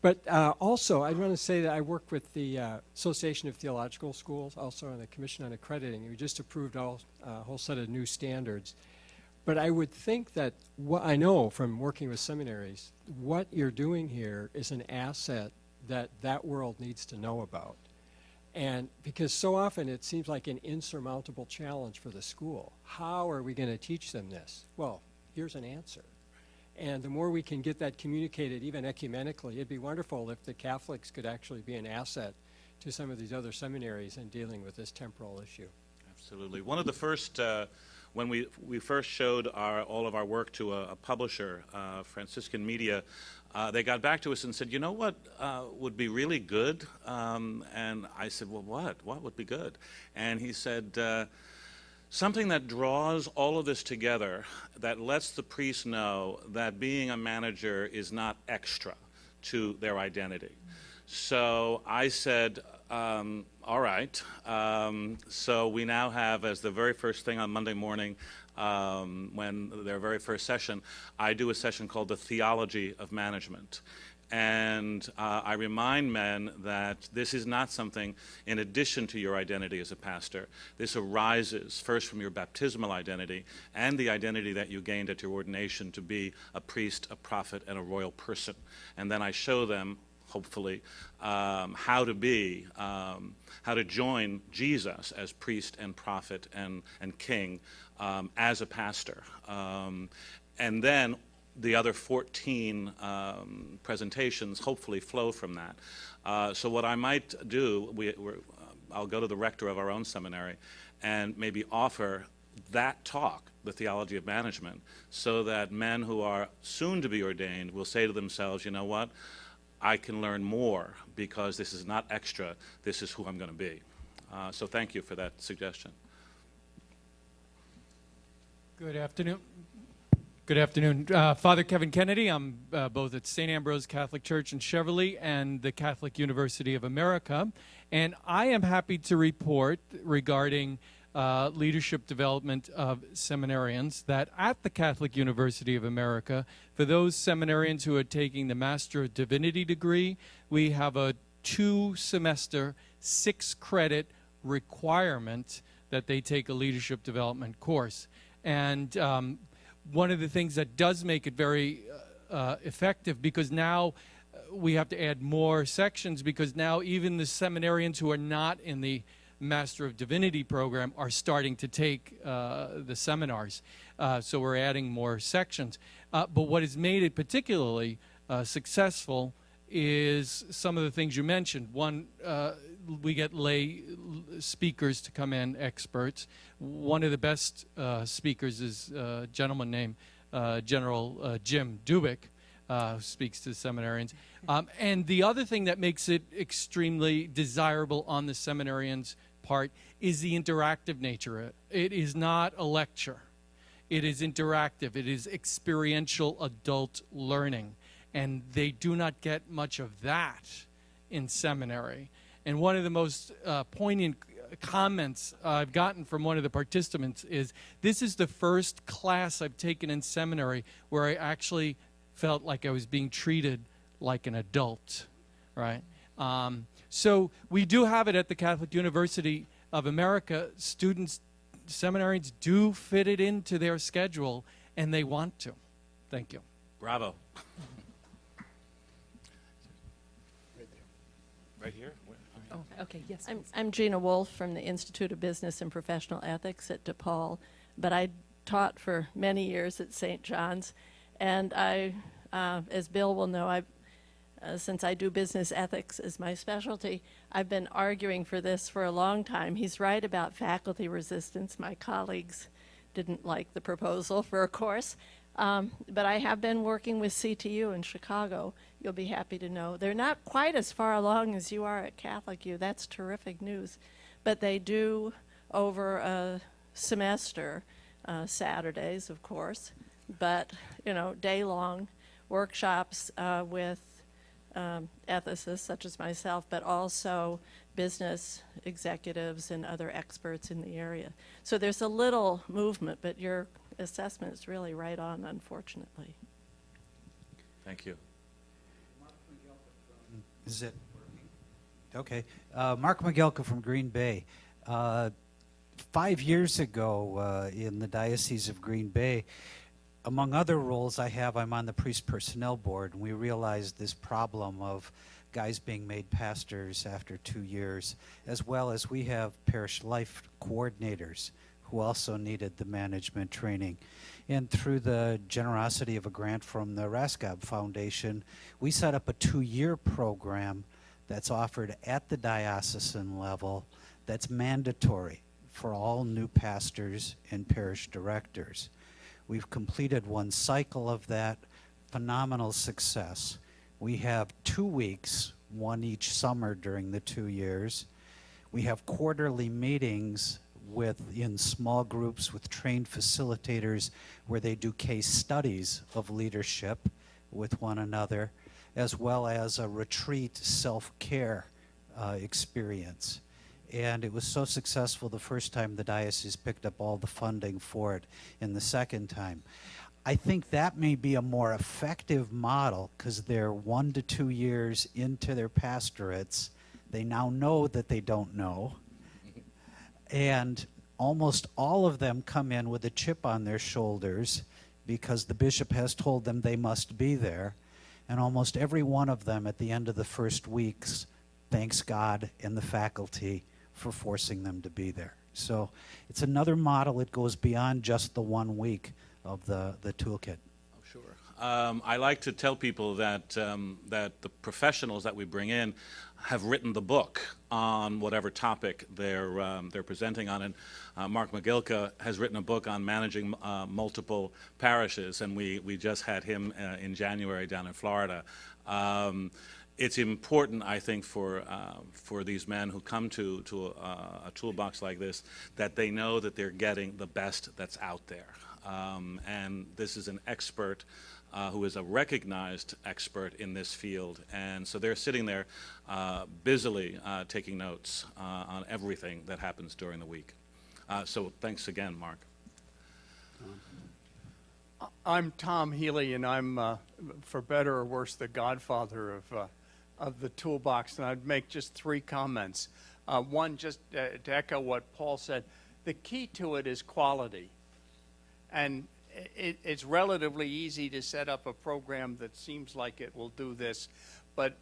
But also, I want to say that I work with the Association of Theological Schools, also on the Commission on Accrediting. We just approved a whole set of new standards. But I would think that what I know from working with seminaries, what you're doing here is an asset that that world needs to know about. And because so often it seems like an insurmountable challenge for the school. How are we going to teach them this? Well, here's an answer. And the more we can get that communicated, even ecumenically, it'd be wonderful if the Catholics could actually be an asset to some of these other seminaries in dealing with this temporal issue. Absolutely. One of the first, when we first showed all of our work to a publisher, Franciscan Media, they got back to us and said, you know what would be really good? And I said, well, what would be good? And he said, something that draws all of this together, that lets the priest know that being a manager is not extra to their identity. So I said, all right. So we now have, as the very first thing on Monday morning, when their very first session, I do a session called the Theology of Management. And I remind men that this is not something in addition to your identity as a pastor. This arises first from your baptismal identity and the identity that you gained at your ordination to be a priest, a prophet, and a royal person. And then I show them, hopefully, how to join Jesus as priest and prophet and king as a pastor. And then the other 14 presentations hopefully flow from that. So what I might do, I'll go to the rector of our own seminary and maybe offer that talk, the theology of management, so that men who are soon to be ordained will say to themselves, you know what, I can learn more because this is not extra, this is who I'm going to be. So thank you for that suggestion. Good afternoon. Good afternoon. Father Kevin Kennedy. I'm both at St. Ambrose Catholic Church in Cheverly and the Catholic University of America. And I am happy to report regarding leadership development of seminarians that at the Catholic University of America, for those seminarians who are taking the Master of Divinity degree, we have a 2-semester, 6-credit requirement that they take a leadership development course. And one of the things that does make it very effective, because now we have to add more sections, because now even the seminarians who are not in the Master of Divinity program are starting to take the seminars. So we're adding more sections. But what has made it particularly successful is some of the things you mentioned. One, we get lay speakers to come in, experts. One of the best speakers is a gentleman named General Jim Dubik, who speaks to the seminarians. And the other thing that makes it extremely desirable on the seminarians' part is the interactive nature. It is not a lecture. It is interactive. It is experiential adult learning. And they do not get much of that in seminary. And one of the most poignant comments I've gotten from one of the participants is, this is the first class I've taken in seminary where I actually felt like I was being treated like an adult, right? So we do have it at the Catholic University of America. Students, seminarians do fit it into their schedule, and they want to. Thank you. Bravo. Right here? Oh, okay, yes. I'm Gina Wolf from the Institute of Business and Professional Ethics at DePaul, but I taught for many years at St. John's, and I, as Bill will know, since I do business ethics as my specialty, I've been arguing for this for a long time. He's right about faculty resistance. My colleagues didn't like the proposal for a course, but I have been working with CTU in Chicago. You'll be happy to know. They're not quite as far along as you are at Catholic U. That's terrific news. But they do, over a semester, Saturdays, of course, but, you know, day-long workshops with ethicists such as myself, but also business executives and other experts in the area. So there's a little movement, but your assessment is really right on, unfortunately. Thank you. Is it working? Okay. Mark McGilka from Green Bay. 5 years ago in the Diocese of Green Bay, among other roles I'm on the priest personnel board, and we realized this problem of guys being made pastors after 2 years, as well as we have parish life coordinators who also needed the management training. And through the generosity of a grant from the Raskob Foundation, we set up a 2-year program that's offered at the diocesan level that's mandatory for all new pastors and parish directors. We've completed one cycle of that, phenomenal success. We have 2 weeks, one each summer during the 2 years. We have quarterly meetings in small groups with trained facilitators where they do case studies of leadership with one another, as well as a retreat self-care experience. And it was so successful the first time the diocese picked up all the funding for it in the second time. I think that may be a more effective model because they're 1 to 2 years into their pastorates. They now know that they don't know. And almost all of them come in with a chip on their shoulders because the bishop has told them they must be there. And almost every one of them at the end of the first weeks thanks God and the faculty for forcing them to be there. So it's another model. It goes beyond just the 1 week of the toolkit. Oh, sure. I like to tell people that that the professionals that we bring in have written the book on whatever topic they're presenting on. And Mark McGilka has written a book on managing multiple parishes, and we just had him in January down in Florida. It's important, I think, for these men who come to a toolbox like this, that they know that they're getting the best that's out there. And this is an expert who is a recognized expert in this field. And so they're sitting there busily taking notes on everything that happens during the week. So thanks again, Mark. I'm Tom Healy, and I'm, for better or worse, the godfather of the toolbox. And I'd make just 3 comments. One, just to echo what Paul said, the key to it is quality. And it's relatively easy to set up a program that seems like it will do this, but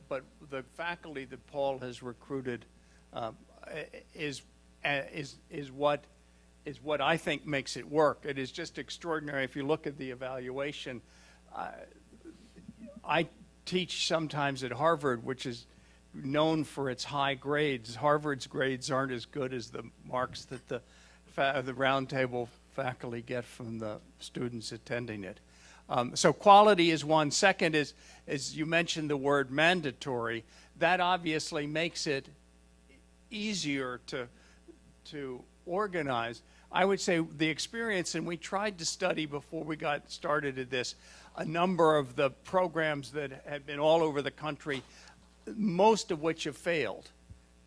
the faculty that Paul has recruited is what I think makes it work. It is just extraordinary. If you look at the evaluation, I teach sometimes at Harvard, which is known for its high grades. Harvard's grades aren't as good as the marks that the Roundtable faculty get from the students attending it. So quality is one. Second is, as you mentioned the word mandatory, that obviously makes it easier to organize. I would say the experience, and we tried to study before we got started at this, a number of the programs that had been all over the country, most of which have failed.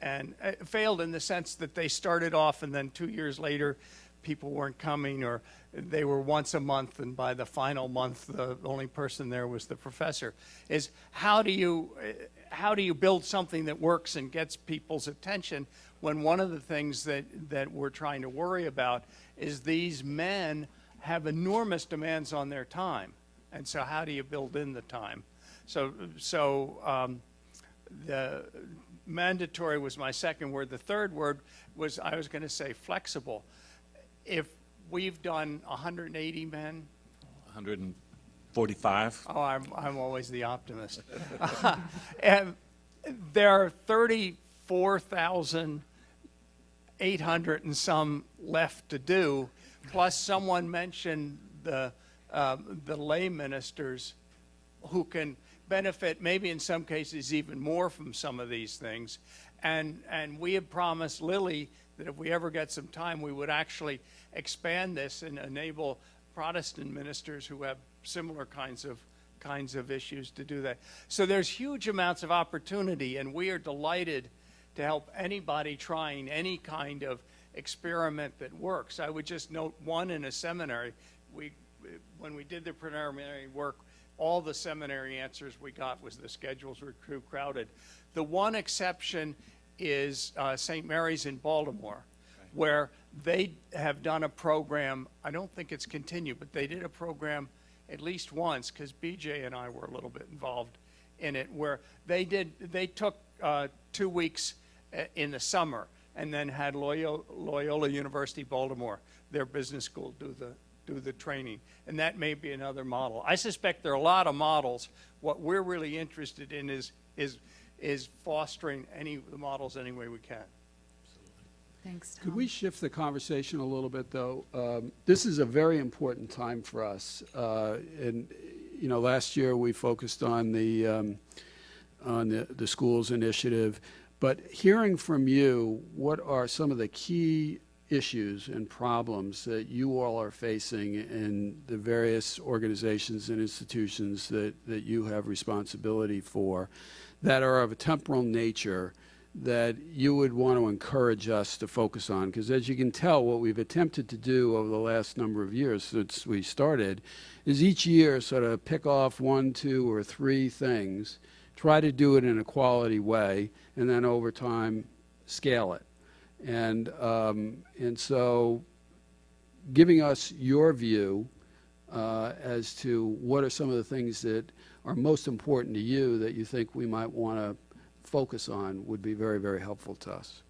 And failed in the sense that they started off and then 2 years later people weren't coming, or they were once a month, and by the final month the only person there was the professor. Is how do you build something that works and gets people's attention when one of the things that we're trying to worry about is these men have enormous demands on their time, and so how do you build in the time? So the mandatory was my second word. The third word was, I was going to say, flexible. If we've done 180 men, 145. Oh, I'm always the optimist. And there are 34,800 and some left to do. Plus, someone mentioned the lay ministers who can benefit, maybe in some cases even more, from some of these things. And we have promised Lily that if we ever get some time, we would actually expand this and enable Protestant ministers who have similar kinds of issues to do that. So there's huge amounts of opportunity, and we are delighted to help anybody trying any kind of experiment that works. I would just note one in a seminary. When we did the preliminary work, all the seminary answers we got was the schedules were too crowded. The one exception is St. Mary's in Baltimore, where they have done a program. I don't think it's continued, but they did a program at least once, because BJ and I were a little bit involved in it, where they took 2 weeks in the summer and then had Loyola University Baltimore, their business school, do the training. And that may be another model. I suspect there are a lot of models. What we're really interested in is fostering any of the models any way we can. Thanks, Tom. Could we shift the conversation a little bit, though? This is a very important time for us. And last year we focused on the schools initiative. But hearing from you, what are some of the key issues and problems that you all are facing in the various organizations and institutions that you have responsibility for that are of a temporal nature that you would want to encourage us to focus on? Because as you can tell, what we've attempted to do over the last number of years since we started is each year sort of pick off 1, 2, or 3 things, try to do it in a quality way, and then over time scale it. And so giving us your view as to what are some of the things that are most important to you that you think we might want to focus on would be very, very helpful to us.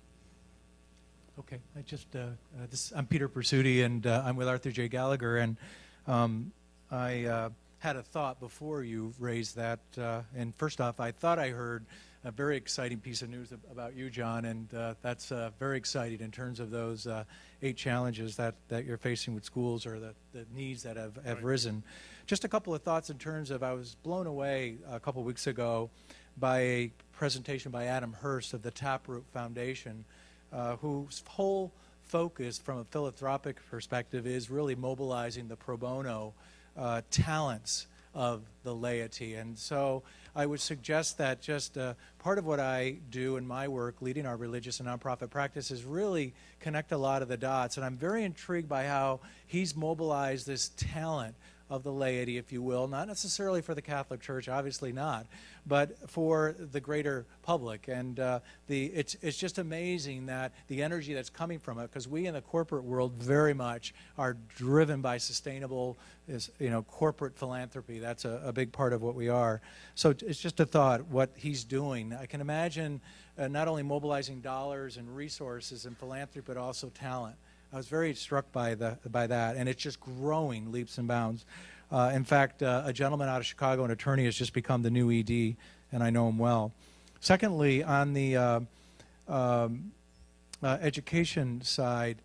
Okay, I'm Peter Pursuti, and I'm with Arthur J. Gallagher, and I had a thought before you raised that, and first off, I thought I heard a very exciting piece of news about you, John, and that's very exciting in terms of those 8 challenges that you're facing with schools, or the needs that have risen. Just a couple of thoughts in terms of, I was blown away a couple weeks ago by a presentation by Adam Hurst of the Taproot Foundation, whose whole focus from a philanthropic perspective is really mobilizing the pro bono talents of the laity. And so I would suggest that just part of what I do in my work, leading our religious and nonprofit practice, is really connect a lot of the dots. And I'm very intrigued by how he's mobilized this talent of the laity, if you will, not necessarily for the Catholic Church, obviously not, but for the greater public. And it's just amazing that the energy that's coming from it, because we in the corporate world very much are driven by sustainable, corporate philanthropy. That's a big part of what we are. So it's just a thought what he's doing. I can imagine not only mobilizing dollars and resources and philanthropy, but also talent. I was very struck by that, and it's just growing leaps and bounds. In fact, a gentleman out of Chicago, an attorney, has just become the new ED, and I know him well. Secondly, on the education side,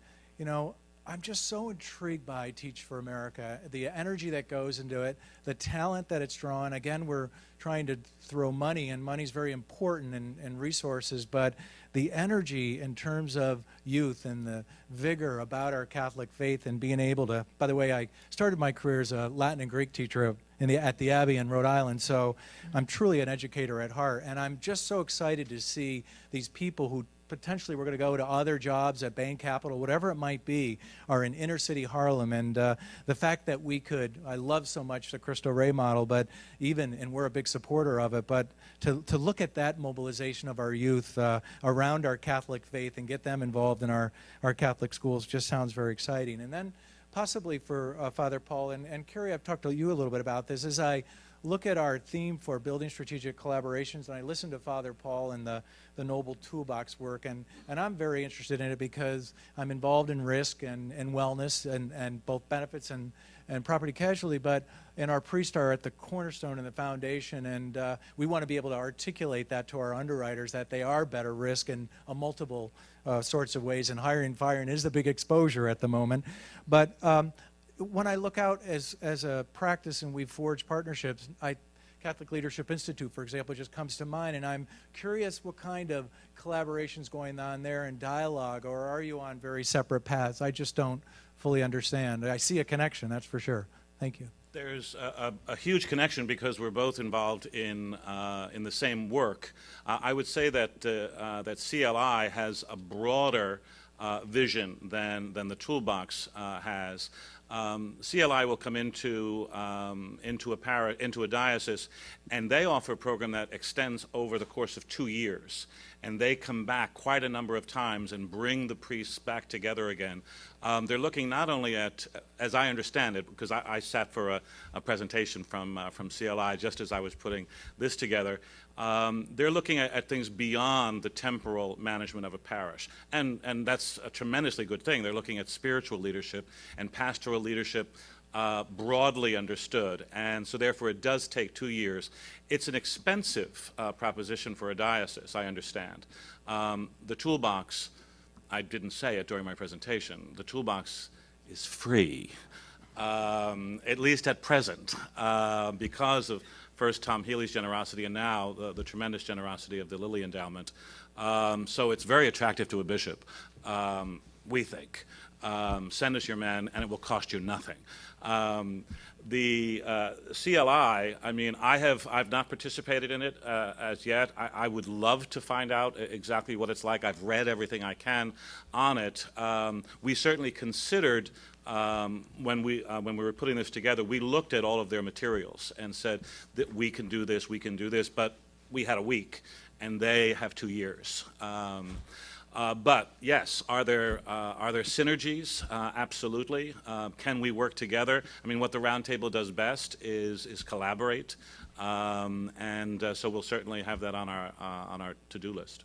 I'm just so intrigued by Teach for America, the energy that goes into it, the talent that it's drawn. Again, we're trying to throw money, and money's very important and resources, but the energy in terms of youth and the vigor about our Catholic faith and being able to, by the way, I started my career as a Latin and Greek teacher at the Abbey in Rhode Island, so I'm truly an educator at heart, and I'm just so excited to see these people who potentially we're going to go to other jobs at Bain Capital, whatever it might be, are in inner city Harlem. And the fact that we could, I love so much the Cristo Rey model, but and we're a big supporter of it, but to look at that mobilization of our youth around our Catholic faith and get them involved in our Catholic schools just sounds very exciting. And then possibly for Father Paul, and Kerry, I've talked to you a little bit about this, as I look at our theme for building strategic collaborations, and I listen to Father Paul and the Noble Toolbox work, and I'm very interested in it because I'm involved in risk and wellness and both benefits and property casualty, but and our priests are at the cornerstone and the foundation, and we want to be able to articulate that to our underwriters that they are better risk in multiple sorts of ways, and hiring and firing is the big exposure at the moment. But when I look out as a practice and we've forged partnerships, Catholic Leadership Institute, for example, just comes to mind, and I'm curious what kind of collaboration's going on there and dialogue, or are you on very separate paths? I just don't fully understand. I see a connection, that's for sure. Thank you. There's a huge connection because we're both involved in the same work. I would say that that CLI has a broader vision than the Toolbox has. CLI will come into a diocese, and they offer a program that extends over the course of 2 years, and they come back quite a number of times and bring the priests back together again. They're looking not only at, as I understand it, because I sat for a presentation from CLI just as I was putting this together. They're looking at things beyond the temporal management of a parish, and that's a tremendously good thing. They're looking at spiritual leadership and pastoral leadership broadly understood, and so therefore it does take 2 years. It's an expensive proposition for a diocese, I understand. The Toolbox, I didn't say it during my presentation, the Toolbox is free, at least at present, because of first Tom Healy's generosity and now the tremendous generosity of the Lilly Endowment. So it's very attractive to a bishop, we think. Send us your men and it will cost you nothing. The CLI, I mean, I've not participated in it as yet. I would love to find out exactly what it's like. I've read everything I can on it. We certainly considered when we were putting this together, we looked at all of their materials and said that we can do this, but we had a week, and they have 2 years. But yes, are there synergies? Absolutely. Can we work together? I mean, what the Roundtable does best is collaborate, and so we'll certainly have that on our to-do list.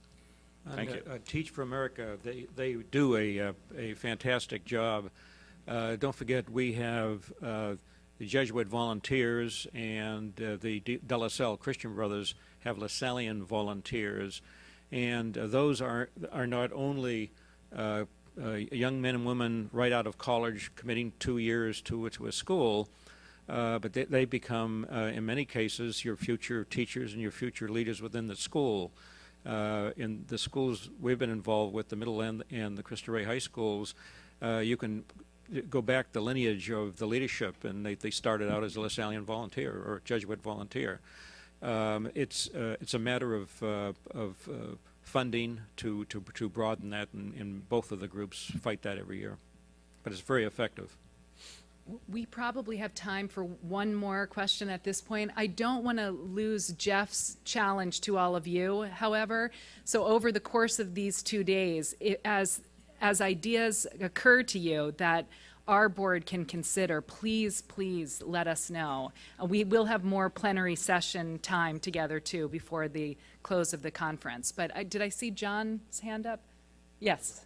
Thank you. Teach for America, they do a fantastic job. Don't forget, we have the Jesuit volunteers, and the De La Salle Christian Brothers have Lasallian volunteers. And those are not only young men and women right out of college committing 2 years to a school, but they become, in many cases, your future teachers and your future leaders within the school. In the schools we've been involved with, the Middle and the Cristo Rey High Schools, you can go back the lineage of the leadership, and they started out as a Lasallian volunteer or a Jesuit volunteer. It's a matter of funding to broaden that, and both of the groups fight that every year. But it's very effective. We probably have time for one more question at this point. I don't want to lose Jeff's challenge to all of you, however. So over the course of these 2 days, as ideas occur to you that our board can consider, please let us know. We will have more plenary session time together too before the close of the conference. But did I see John's hand up? Yes.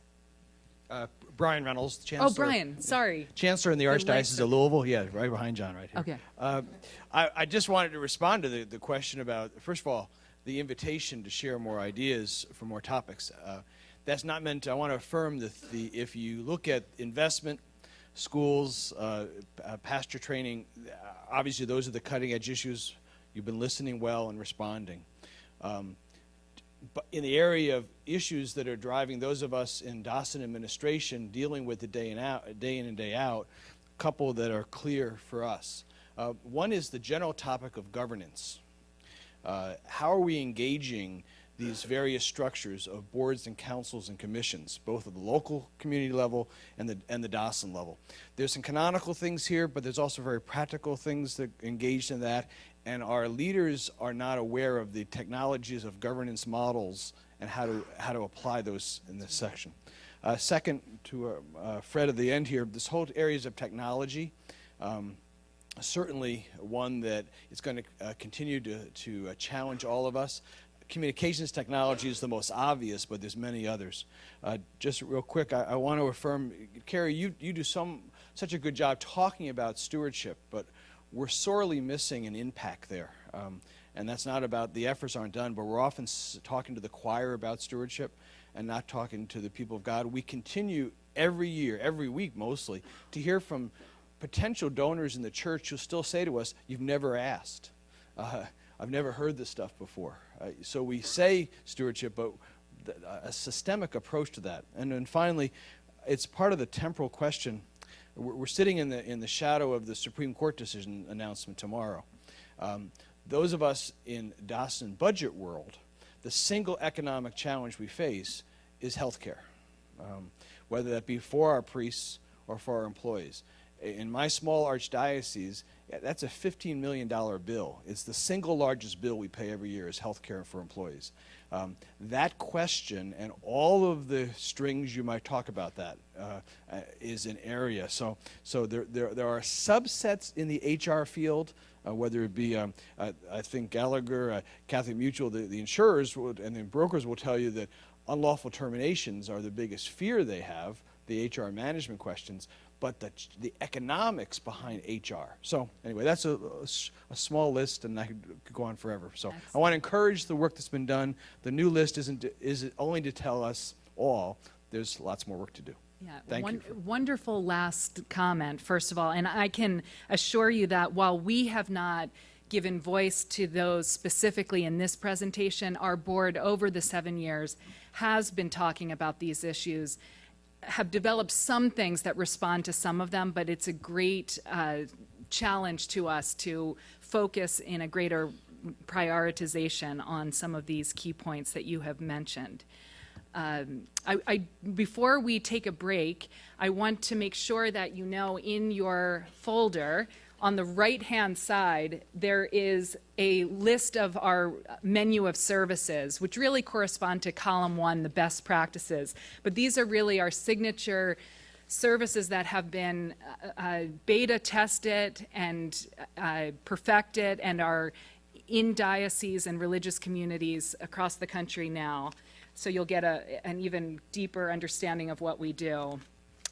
Brian Reynolds, Chancellor. Oh, Brian, sorry. Chancellor in the Archdiocese of Louisville. Yeah, right behind John right here. Okay. I just wanted to respond to the question about, first of all, the invitation to share more ideas for more topics. That's not meant, I want to affirm that if you look at investment, schools, pastor training, obviously those are the cutting edge issues. You've been listening well and responding. But in the area of issues that are driving those of us in Dawson administration dealing with the day in and day out, a couple that are clear for us. One is the general topic of governance. How are we engaging these various structures of boards and councils and commissions, both at the local community level and the Dawson level? There's some canonical things here, but there's also very practical things that engaged in that, and our leaders are not aware of the technologies of governance models and how to apply those in this section. Second, to Fred at the end here, this whole areas of technology, certainly one that is going to continue to challenge all of us. Communications technology is the most obvious, but there's many others. Just real quick, I want to affirm, Kerry, you do such a good job talking about stewardship, but we're sorely missing an impact there. And that's not about the efforts aren't done, but we're often talking to the choir about stewardship and not talking to the people of God. We continue every year, every week mostly, to hear from potential donors in the church who still say to us, "You've never asked. I've never heard this stuff before." So we say stewardship, but a systemic approach to that. And then finally, it's part of the temporal question. We're sitting in the shadow of the Supreme Court decision announcement tomorrow. Those of us in Dawson budget world, the single economic challenge we face is health care, whether that be for our priests or for our employees. In my small archdiocese, that's a $15 million bill. It's the single largest bill we pay every year is health care for employees. That question and all of the strings you might talk about that is an area. So there are subsets in the HR field, whether it be, I think Gallagher, Catholic Mutual, the insurers and the brokers will tell you that unlawful terminations are the biggest fear they have, the HR management questions, but the economics behind HR. So anyway, that's a small list, and I could go on forever. So excellent. I want to encourage the work that's been done. The new list isn't only to tell us all. There's lots more work to do. Yeah, Thank you. Wonderful last comment, first of all. And I can assure you that while we have not given voice to those specifically in this presentation, our board over the 7 years has been talking about these issues, have developed some things that respond to some of them, but it's a great challenge to us to focus in a greater prioritization on some of these key points that you have mentioned. Before we take a break, I want to make sure that you know in your folder on the right-hand side, there is a list of our menu of services, which really correspond to column 1, the best practices. But these are really our signature services that have been beta tested and perfected and are in dioceses and religious communities across the country now. So you'll get an even deeper understanding of what we do.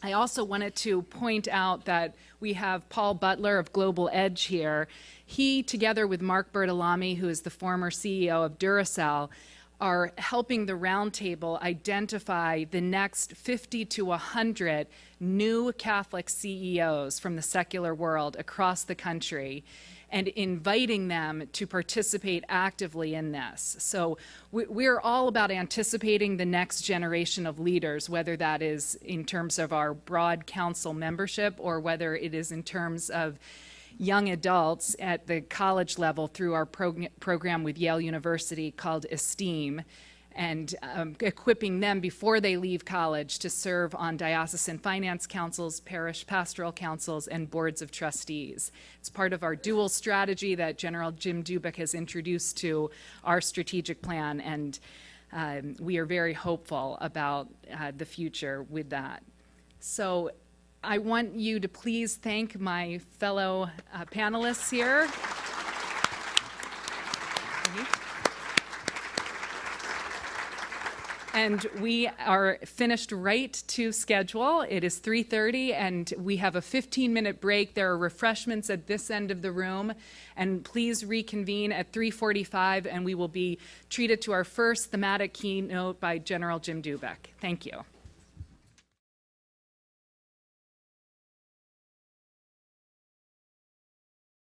I also wanted to point out that we have Paul Butler of Global Edge here. He, together with Mark Bertolami, who is the former CEO of Duracell, are helping the roundtable identify the next 50 to 100 new Catholic CEOs from the secular world across the country, and inviting them to participate actively in this. So we're all about anticipating the next generation of leaders, whether that is in terms of our broad council membership or whether it is in terms of young adults at the college level through our program with Yale University called ESTEAM. and equipping them before they leave college to serve on diocesan finance councils, parish pastoral councils, and boards of trustees. It's part of our dual strategy that General Jim Dubik has introduced to our strategic plan, and we are very hopeful about the future with that. So I want you to please thank my fellow panelists here. And we are finished right to schedule. It is 3:30, and we have a 15-minute break. There are refreshments at this end of the room. And please reconvene at 3:45, and we will be treated to our first thematic keynote by General Jim Dubik. Thank you.